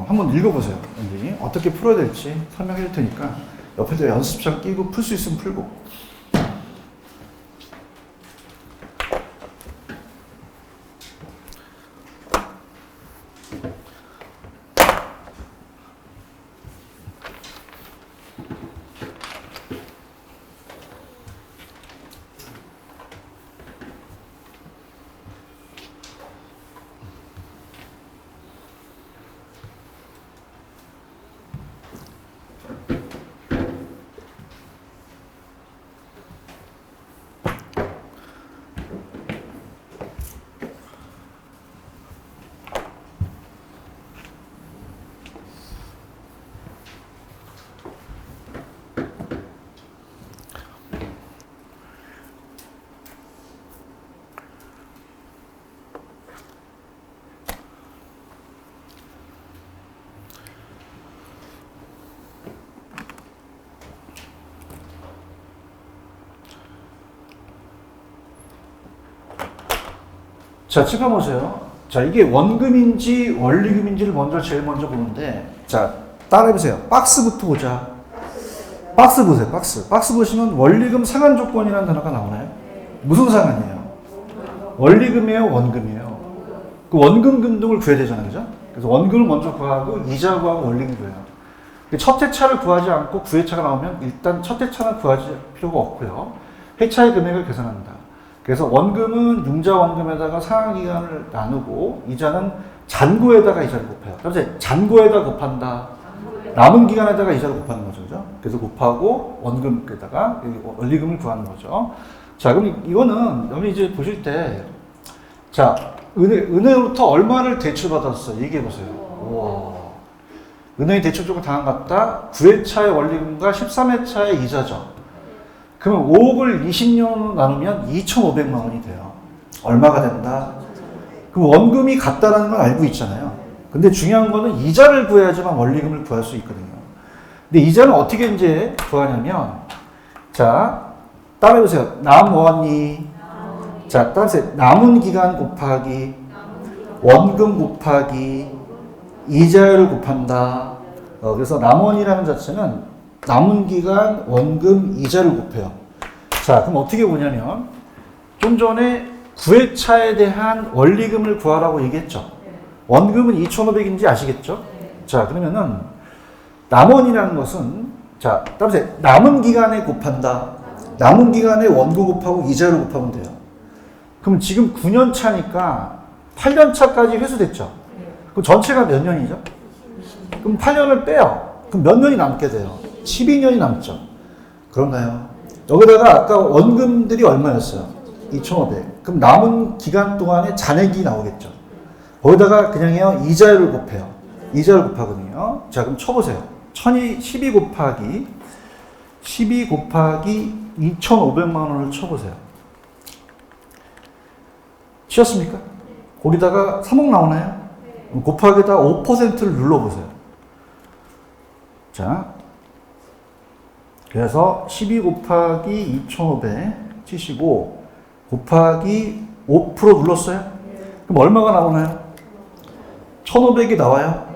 한번 읽어보세요. 선생님이 어떻게 풀어야 될지 설명해 줄 테니까 옆에도 연습장 끼고 풀 수 있으면 풀고. 자, 체크해보세요. 자, 이게 원금인지 원리금인지를 제일 먼저 보는데, 자, 따라해보세요. 박스부터 보자. 박스 보세요, 박스. 박스 보시면 원리금 상한 조건이라는 단어가 나오나요? 무슨 상한이에요? 원리금이에요, 원금이에요? 그 원금 근동을 구해야 되잖아요, 그죠? 그래서 원금을 먼저 구하고, 이자 구하고, 원리금 구해요. 첫 회차를 구하지 않고 9회차가 나오면 일단 첫 회차는 구하지 필요가 없고요. 회차의 금액을 계산한다. 그래서 원금은 융자 원금에다가 상환 기간을 나누고 이자는 잔고에다가 이자를 곱해요. 그래서 잔고에다 곱한다. 남은 기간에다가 이자를 곱하는 거죠. 그죠? 그래서 곱하고 원금에다가 원리금을 구하는 거죠. 자, 그럼 이거는 여러분이 이제 보실 때, 자, 은행으로부터 얼마를 대출받았어? 얘기해 보세요. 우와. 은행이 대출 조금 당한 것 같다. 9회차의 원리금과 13회차의 이자죠. 그러면 5억을 20년 나누면 2,500만 원이 돼요. 얼마가 된다? 그럼 원금이 같다라는 걸 알고 있잖아요. 근데 중요한 거는 이자를 구해야지만 원리금을 구할 수 있거든요. 근데 이자는 어떻게 이제 구하냐면, 자, 따라해보세요. 남원이, 자, 따라해보세요. 남은 기간 곱하기, 원금 곱하기, 이자율을 곱한다. 그래서 남원이라는 자체는 남은 기간, 원금, 이자를 곱해요. 자, 그럼 어떻게 보냐면, 좀 전에 9회차에 대한 원리금을 구하라고 얘기했죠. 원금은 2,500인지 아시겠죠? 자, 그러면은, 남원이라는 것은, 자, 따라서 남은 기간에 곱한다. 남은 기간에 원금 곱하고 이자를 곱하면 돼요. 그럼 지금 9년 차니까 8년 차까지 회수됐죠? 그럼 전체가 몇 년이죠? 그럼 8년을 빼요. 그럼 몇 년이 남게 돼요? 12년이 남죠. 그런가요? 여기다가 아까 원금들이 얼마였어요? 2,500. 그럼 남은 기간 동안에 잔액이 나오겠죠. 거기다가 그냥 해요. 이자율을 곱해요. 이자를 곱하거든요. 자, 그럼 쳐보세요. 12 곱하기 2,500만 원을 쳐보세요. 치셨습니까? 거기다가 3억 나오나요? 곱하기에다 5%를 눌러보세요. 자, 그래서 12 곱하기 2,500 치시고 곱하기 5% 눌렀어요? 그럼 얼마가 나오나요? 1,500이 나와요?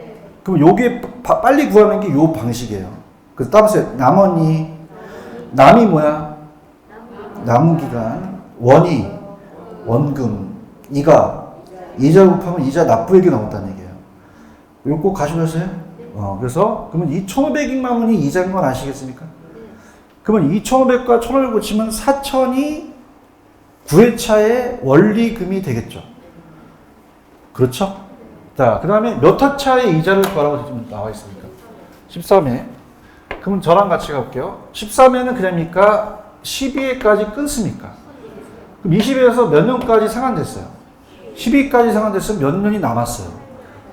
그럼 요게 빨리 구하는 게 요 방식이에요. 그래서 따보세요. 남이 뭐야? 남은 기간, 원이, 원금, 이가, 이자 곱하면 이자 납부액이 나온다는 얘기예요. 이거 꼭 가져가세요. 그래서, 그러면 2,500만 원이 이자인 건 아시겠습니까? 그러면 2,500과 1,500을 고치면 4,000이 9회차의 원리금이 되겠죠. 그렇죠? 자, 그 다음에 몇 회차의 이자를 구하라고 지금 나와 있습니까? 13회. 그럼 저랑 같이 가볼게요. 13회는 그냥입니까? 12회까지 끊습니까? 그럼 20회에서 몇 년까지 상환됐어요? 12회까지 상환됐으면 몇 년이 남았어요?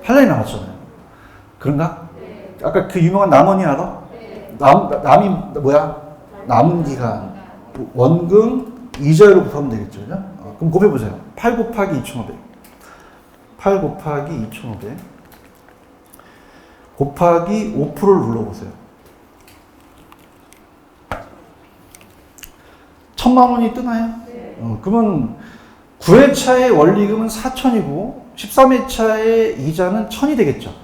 8년이 남았잖아요. 그런가? 아까 그 유명한 남원이 알아? 남이 뭐야? 남은 기간, 원금, 이자율로 곱하면 되겠죠. 그죠? 그럼 곱해보세요. 8 곱하기 2,500. 8 곱하기 2,500. 곱하기 5%를 눌러보세요. 1,000만 원이 뜨나요? 그러면 9회차의 원리금은 4,000이고 13회차의 이자는 1,000이 되겠죠.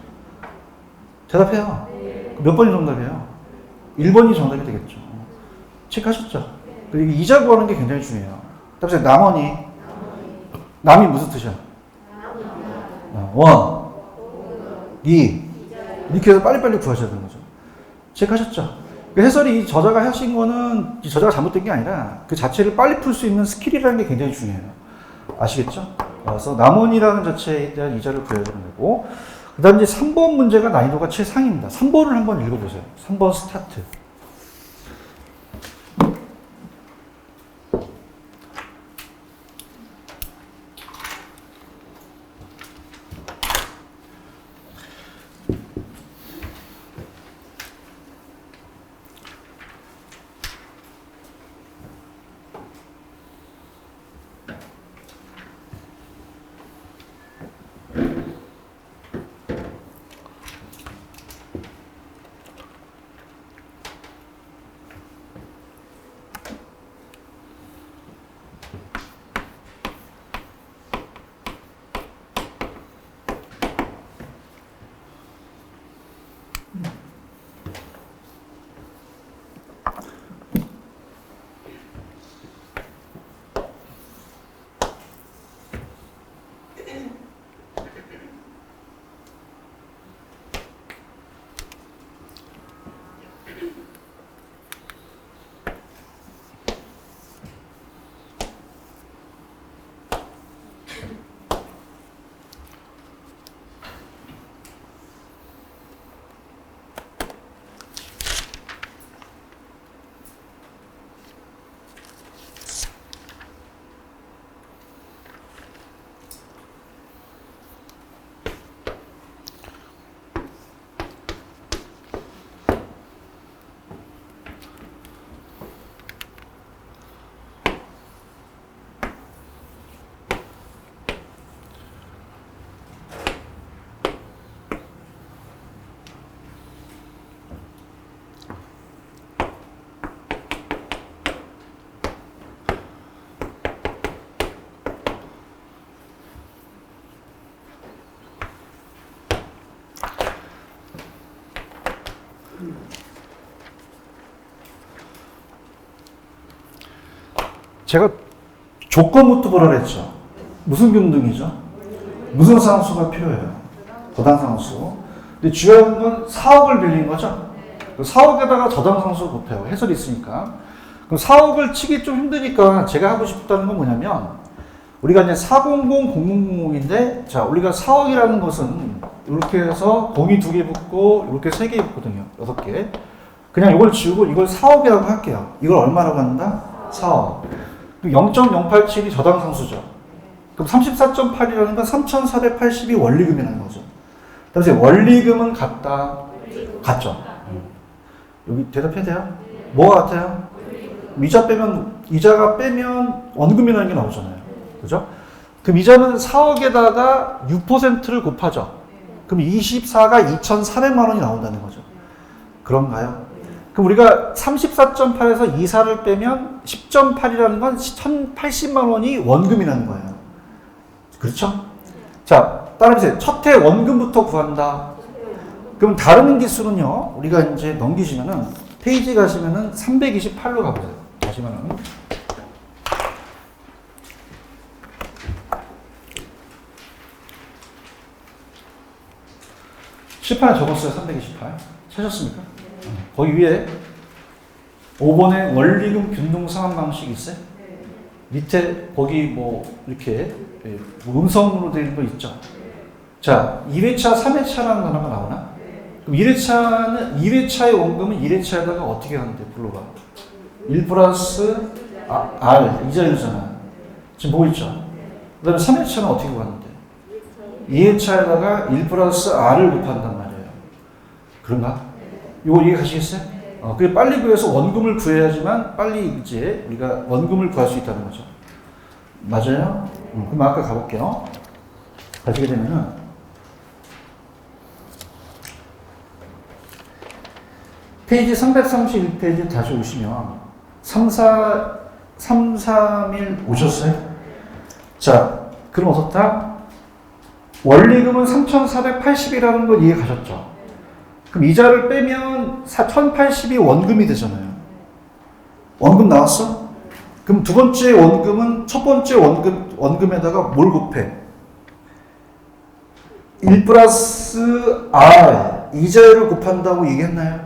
대답해요. 몇 번이 정답이에요? 1번이 정답이 되겠죠. 체크하셨죠? 그리고 이자 구하는 게 굉장히 중요해요. 답변 남이 무슨 뜻이야? 원, 이 이렇게 해서 빨리빨리 구하셔야 되는 거죠. 체크하셨죠? 해설이 저자가 하신 거는 저자가 잘못된 게 아니라 그 자체를 빨리 풀 수 있는 스킬이라는 게 굉장히 중요해요. 아시겠죠? 그래서 남원이라는 자체에 대한 이자를 구해야 되는 거고, 그 다음 이제 3번 문제가 난이도가 최상입니다. 3번을 한번 읽어보세요. 3번 스타트. 제가 조건부터 보라 그랬죠. 무슨 균등이죠? 무슨 상수가 필요해요? 저당상수. 근데 중요한 건 4억을 빌린 거죠. 4억에다가 저당상수 곱해요. 해설이 있으니까. 그럼 4억을 치기 좀 힘드니까 제가 하고 싶다는 건 뭐냐면, 우리가 이제 400,000인데, 자, 우리가 4억이라는 것은 이렇게 해서 공이 2개 붙고, 이렇게 3개 붙거든요. 6개. 그냥 이걸 지우고 이걸 4억이라고 할게요. 이걸 얼마라고 한다? 4억. 0.087이 저당상수죠. 그럼 34.8이라는 건 3,480이 원리금이라는 거죠. 그래서 원리금은 같다? 같죠. 여기 대답해야 돼요? 뭐가 같아요? 이자가 빼면 원금이라는 게 나오잖아요. 그죠? 그럼 이자는 4억에다가 6%를 곱하죠. 그럼 24가 2,400만 원이 나온다는 거죠. 그런가요? 그럼 우리가 34.8에서 24를 빼면 10.8이라는 건 1,080만 원이 원금이라는 거예요. 그렇죠? 자, 따라해보세요. 첫해 원금부터 구한다. 그럼 다른 기수는요, 우리가 이제 넘기시면은, 페이지 가시면은 328로 가보세요. 가시면은. 시판에 적었어요. 328. 찾았습니까? 거기 위에 5번에 원리금 균등 상환 방식 있어요? 밑에 거기 뭐 이렇게 음성으로 되어 있는 거 있죠? 자, 2회차, 3회차라는 단어가 나오나? 그럼 2회차의 원금은 1회차에다가 어떻게 하는데, 불러봐. 1 플러스 R, 이자율이잖아. 지금 보고 있죠? 그 다음에 3회차는 어떻게 구하는데? 2회차에다가 1 플러스 R을 곱한단 말이에요. 그런가? 이거 이해 가시겠어요? 그게 빨리 구해서 원금을 구해야지만 빨리 이제 우리가 원금을 구할 수 있다는 거죠. 맞아요? 그럼 아까 가볼게요. 가시게 되면은, 페이지 331페이지 다시 오시면, 331 오셨어요? 자, 그럼 어떻다? 원리금은 3,480이라는 거 이해 가셨죠? 그럼 이자를 빼면 1,080이 원금이 되잖아요. 원금 나왔어? 그럼 두 번째 원금은 첫 번째 원금에다가 뭘 곱해? 1 플러스 R, 이자율을 곱한다고 얘기했나요?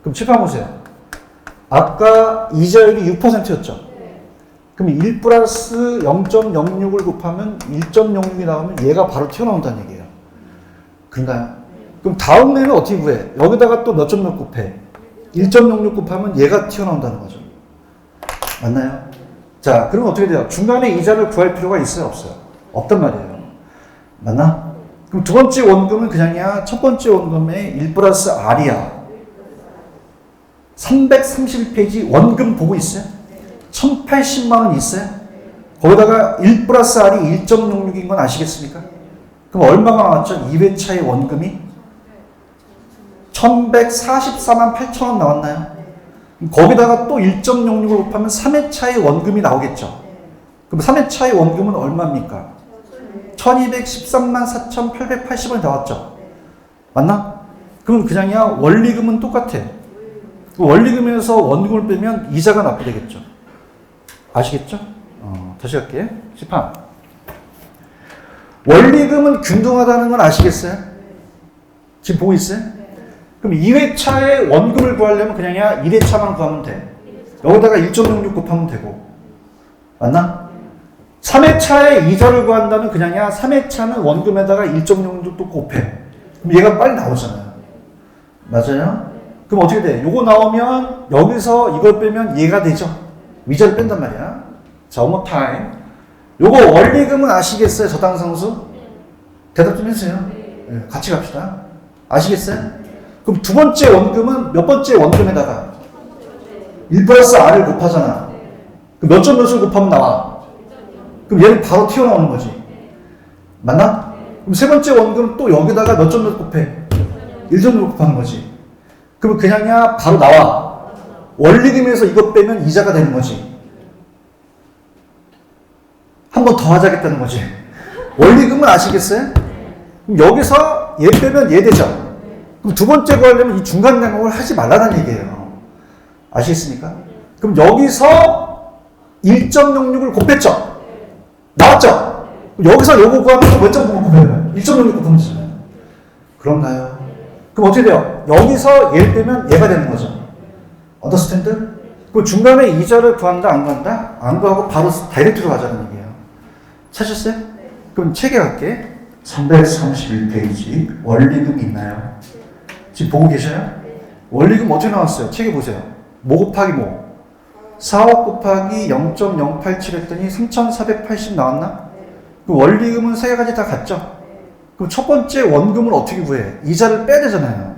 그럼 칠판 보세요. 아까 이자율이 6%였죠? 그럼 1 플러스 0.06을 곱하면 1.06이 나오면 얘가 바로 튀어나온다는 얘기예요. 그런가요? 그럼 다음 내는 어떻게 구해? 여기다가 또 몇 점 몇 곱해? 1.06 곱하면 얘가 튀어나온다는 거죠. 맞나요? 자, 그러면 어떻게 돼요? 중간에 이자를 구할 필요가 있어요? 없어요? 없단 말이에요. 맞나? 그럼 두 번째 원금은 그냥이야. 첫 번째 원금의 1 플러스 R이야. 331페이지 원금 보고 있어요? 1,080만 원 있어요? 거기다가 1 플러스 R이 1.06인 건 아시겠습니까? 그럼 얼마가 나왔죠? 2회차의 원금이? 1,144만 8천 원 나왔나요? 거기다가 또 1.06을 곱하면 3회차의 원금이 나오겠죠? 그럼 3회차의 원금은 얼마입니까? 1,213만 4,880원이 나왔죠? 맞나? 그럼 그냥이야. 원리금은 똑같아. 원리금에서 원금을 빼면 이자가 납부되겠죠? 아시겠죠? 다시 할게. 시판. 원리금은 균등하다는 건 아시겠어요? 지금 보고 있어요? 그럼 2회차에 원금을 구하려면 그냥이야 1회차만 구하면 돼. 여기다가 1.06 곱하면 되고. 맞나? 3회차에 이자를 구한다면 그냥이야 3회차는 원금에다가 1.06 또 곱해. 그럼 얘가 빨리 나오잖아요. 맞아요? 그럼 어떻게 돼? 요거 나오면 여기서 이걸 빼면 얘가 되죠? 이자를 뺀단 말이야. 자, one more time. 요거 원리금은 아시겠어요? 저당상수? 대답 좀 해주세요. 네, 같이 갑시다. 아시겠어요? 그럼 두 번째 원금은 몇 번째 원금에다가 1 플러스 R을 곱하잖아. 그럼 몇 점 몇을 곱하면 나와? 그럼 얘는 바로 튀어나오는 거지. 맞나? 그럼 세 번째 원금은 또 여기다가 몇 점 몇 곱해? 1.6 곱하는 거지. 그럼 그냥이야 바로 나와. 원리금에서 이것 빼면 이자가 되는 거지. 한 번 더 하자겠다는 거지. 원리금은 아시겠어요? 그럼 여기서 얘 빼면 얘 되죠. 그럼 두 번째 구하려면 이 중간 양목을 하지 말라는 얘기예요. 아시겠습니까? 그럼 여기서 1.06을 곱했죠? 나왔죠? 여기서 요거 구하면 몇 점 곱해요? 1.06 곱하면 되잖아요. 그런가요? 그럼 어떻게 돼요? 여기서 얘를 빼면 얘가 되는 거죠. 언더스탠드? 그 중간에 이자를 구한다, 안 구한다? 안 구하고 바로 다이렉트로 가자는 얘기예요. 찾으셨어요? 그럼 책에 갈게. 331페이지. 원리금이 있나요? 지금 보고 계셔요? 원리금 어떻게 나왔어요? 책에 보세요. 뭐 곱하기 뭐? 4억 곱하기 0.087 했더니 3,480 나왔나? 그 원리금은 세 가지 다 같죠? 그럼 첫 번째 원금을 어떻게 구해? 이자를 빼야 되잖아요.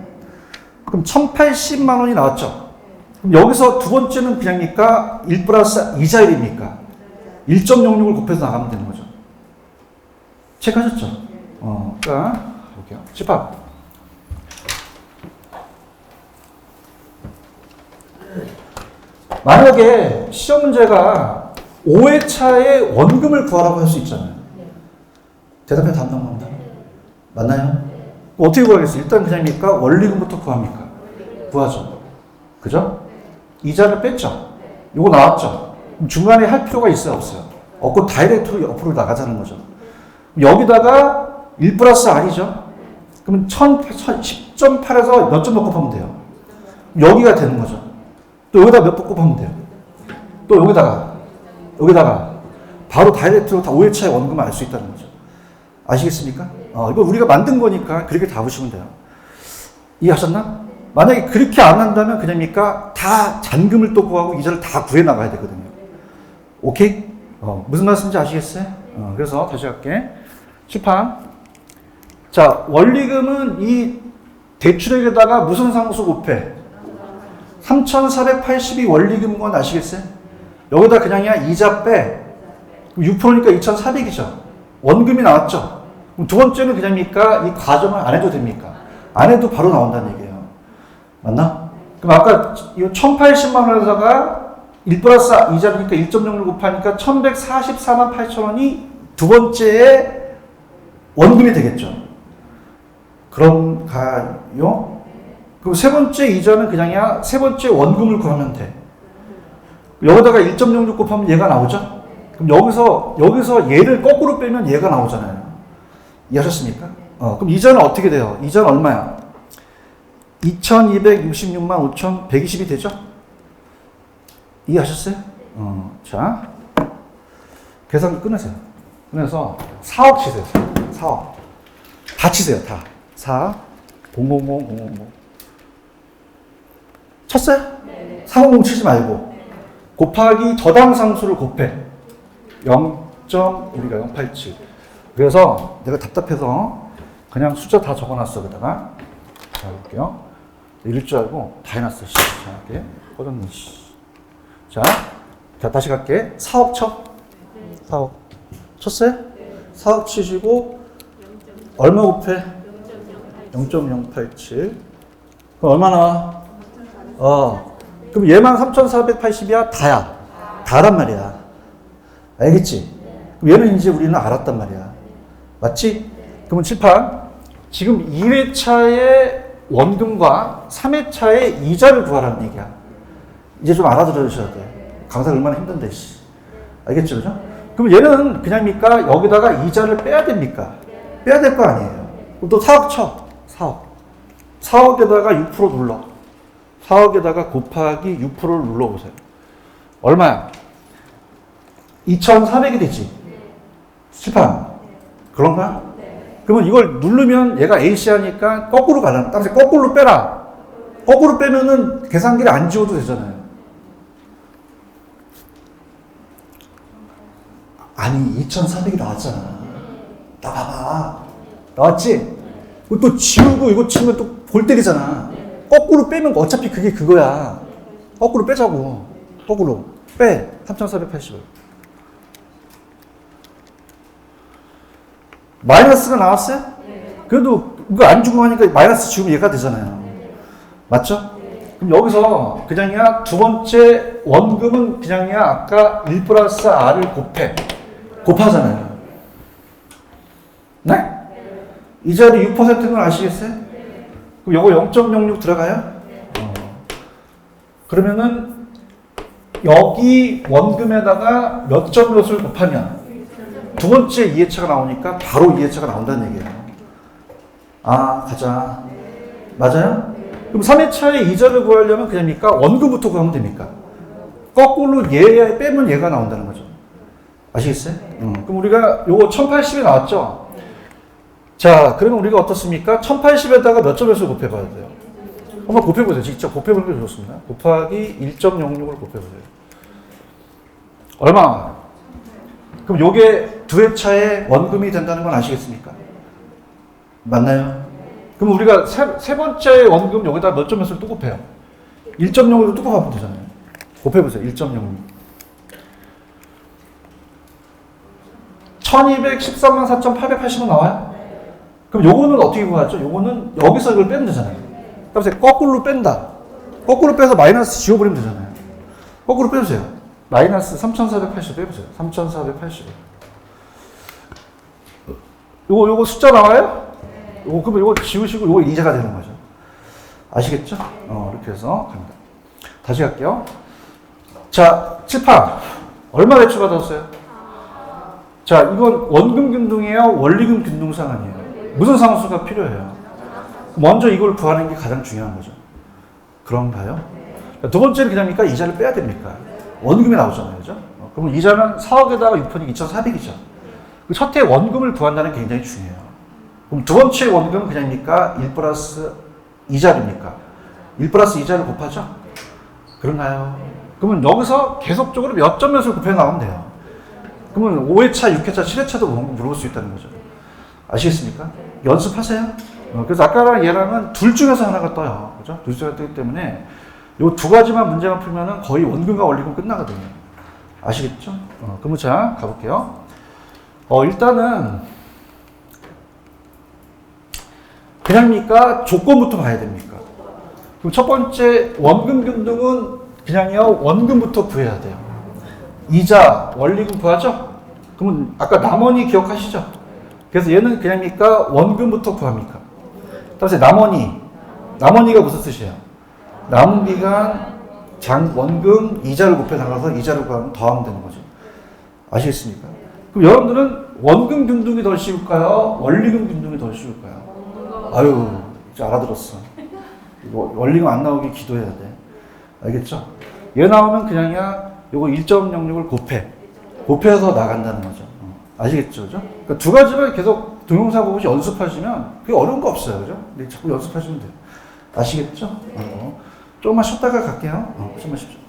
그럼 1,080만 원이 나왔죠? 그럼 여기서 두 번째는 그냥입니까? 1 플러스 이자율입니까? 1.06을 곱해서 나가면 되는 거죠. 체크하셨죠? 그러니까 볼게요. 집합. 만약에 시험 문제가 5회차에 원금을 구하라고 할 수 있잖아요. 대답해 답답합니다. 맞나요? 어떻게 구하겠어요? 일단 그냥입니까? 원리금부터 구합니까? 구하죠. 그죠? 이자를 뺐죠? 요거 나왔죠? 그럼 중간에 할 필요가 있어요? 없어요? 없고 다이렉트로 옆으로 나가자는 거죠. 여기다가 1 플러스 R이죠? 그러면 10.8에서 몇 점 곱하면 돼요? 여기가 되는 거죠. 또 여기다 몇 번 곱하면 돼요? 또 여기다가 바로 다이렉트로 다 5회차의 원금을 알 수 있다는 거죠. 아시겠습니까? 이거 우리가 만든 거니까 그렇게 다 보시면 돼요. 이해하셨나? 만약에 그렇게 안 한다면 그냥입니까? 다 잔금을 또 구하고 이자를 다 구해 나가야 되거든요. 오케이? 무슨 말씀인지 아시겠어요? 그래서 다시 할게. 칠판. 자, 원리금은 이 대출액에다가 무슨 상수 곱해? 3,482 원리금권 아시겠어요? 여기다 그냥이야 이자 빼. 6%니까 2,400이죠. 원금이 나왔죠. 그럼 두 번째는 그냥입니까? 이 과정을 안 해도 됩니까? 안 해도 바로 나온다는 얘기예요. 맞나? 그럼 아까 이 1,080만 원에다가 1 플러스 이자니까 1.06을 곱하니까 1,144만 8천 원이 두 번째에 원금이 되겠죠. 그런가요? 그럼 세 번째 이자는 그냥이야 세 번째 원금을 구하면 돼. 여기다가 1.06 곱하면 얘가 나오죠? 그럼 여기서 얘를 거꾸로 빼면 얘가 나오잖아요. 이해하셨습니까? 그럼 이자는 어떻게 돼요? 이자는 얼마야? 2,266만 5,120이 되죠? 이해하셨어요? 자, 계산 끊으세요. 끊어서 4억 치세요. 4억. 다 치세요, 다. 4, 000. 쳤어요? 네. 400 치지 말고. 곱하기 저당상수를 곱해. 0.087. 그래서 내가 답답해서 그냥 숫자 다 적어놨어, 그다가. 자, 볼게요. 이럴 줄 알고 다 해놨어, 씨. 자, 이렇게. 꺼졌네, 씨. 자, 다시 갈게. 4억 쳐. 4억. 쳤어요? 4억 치시고, 얼마 곱해? 0.087. 그럼 얼마 나와? 그럼 얘만 3,480이야? 다야. 다란 말이야. 알겠지? 그럼 얘는 이제 우리는 알았단 말이야. 맞지? 그러면 칠판. 지금 2회차의 원금과 3회차의 이자를 구하라는 얘기야. 이제 좀 알아들어 주셔야 돼. 강사 얼마나 힘든데, 씨. 알겠죠? 그죠? 그럼 얘는 그냥입니까? 여기다가 이자를 빼야 됩니까? 빼야 될 거 아니에요. 그럼 또 4억 쳐. 4억. 4억에다가 6% 눌러. 4억에다가 곱하기 6%를 눌러보세요. 얼마야? 2,400이 되지? 칠판. 그런가? 그러면 이걸 누르면 얘가 AC 하니까 거꾸로 가라. 따라서 거꾸로 빼라. 거꾸로 빼면은 계산기를 안 지워도 되잖아요. 아니, 2,400이 나왔잖아. 나 봐봐. 나왔지? 또 지우고 이거 치면 또 골 때리잖아. 거꾸로 빼면 어차피 그게 그거야. 거꾸로 빼자고. 거꾸로. 빼. 3,480을. 마이너스가 나왔어요? 그래도 이거 안 주고 하니까 마이너스 지우면 얘가 되잖아요. 맞죠? 그럼 여기서 그냥이야 두 번째 원금은 그냥이야 아까 1 플러스 R을 곱해. 곱하잖아요. 네? 이 자리 6%는 걸 아시겠어요? 그럼 요거 0.06 들어가요? 그러면은 여기 원금에다가 몇 점 몇을 곱하면 두 번째 이해차가 나오니까 바로 이해차가 나온다는 얘기예요. 아, 가자. 맞아요? 그럼 3회차의 이자를 구하려면 그냥입니까? 원금부터 구하면 됩니까? 거꾸로 얘 빼면 얘가 나온다는 거죠. 아시겠어요? 그럼 우리가 요거 1080이 나왔죠? 자, 그러면 우리가 어떻습니까? 1080에다가 몇 점에서 곱해봐야 돼요? 한번 곱해보세요. 직접 곱해보는 게 좋습니다. 곱하기 1.06을 곱해보세요. 얼마? 그럼 요게 두 회차의 원금이 된다는 건 아시겠습니까? 맞나요? 그럼 우리가 세 번째 원금 여기다 몇 점에서 또 곱해요? 1.0으로 또 곱하면 되잖아요. 곱해보세요. 1.06. 1213만 4,880원 나와요? 그럼 요거는 어떻게 구하죠? 요거는 여기서 이걸 빼면 되잖아요. 그래서 거꾸로 뺀다. 거꾸로 빼서 마이너스 지워버리면 되잖아요. 거꾸로 빼주세요. 마이너스 3,480 빼보세요. 3,480. 요거 숫자 나와요? 그러면 요거 지우시고 요거 이자가 되는 거죠. 아시겠죠? 이렇게 해서 갑니다. 다시 갈게요. 자, 칠판. 얼마 대출 받았어요? 자, 이건 원금 균등이에요? 원리금 균등 상환이에요? 무슨 상수가 필요해요? 먼저 이걸 구하는 게 가장 중요한 거죠. 그런가요? 두 번째는 그냥입니까? 이자를 빼야 됩니까? 원금이 나오잖아요. 그죠? 그러면 이자는 4억에다가 6편이 2,400이죠. 첫 해 원금을 구한다는 게 굉장히 중요해요. 그럼 두 번째 원금은 그냥입니까? 1 플러스 이자입니까? 1 플러스 이자를 곱하죠? 그런가요? 그러면 여기서 계속적으로 몇 점 몇을 곱해 나가면 돼요. 그러면 5회차, 6회차, 7회차도 물어볼 수 있다는 거죠. 아시겠습니까? 연습하세요. 그래서 아까랑 얘랑은 둘 중에서 하나가 떠요. 그죠? 둘 중에서 뜨기 때문에 요 두 가지만 문제만 풀면은 거의 원금과 원리금 끝나거든요. 아시겠죠? 그러면 자, 가볼게요. 일단은, 그냥입니까? 조건부터 봐야 됩니까? 그럼 첫 번째, 원금 균등은 그냥요, 원금부터 구해야 돼요. 이자, 원리금 구하죠? 그러면 아까 남원이 기억하시죠? 그래서 얘는 그냥입니까? 원금부터 구합니까? 따라서 남원이가 무슨 뜻이에요? 남은 기간 원금 이자를 곱해 나가서 이자를 구하면 더하면 되는 거죠. 아시겠습니까? 그럼 여러분들은 원금 균등이 더 쉬울까요? 원리금 균등이 더 쉬울까요? 아유, 이제 알아들었어. 이거 원리금 안 나오게 기도해야 돼. 알겠죠? 얘 나오면 그냥이야, 요거 1.06을 곱해서 나간다는 거죠. 아시겠죠? 그죠? 그러니까 두 가지를 계속 동영상 보고 연습하시면 그게 어려운 거 없어요. 그죠? 근데 자꾸 연습하시면 돼요. 아시겠죠? 조금만 쉬었다가 갈게요. 좀만 쉬십시오.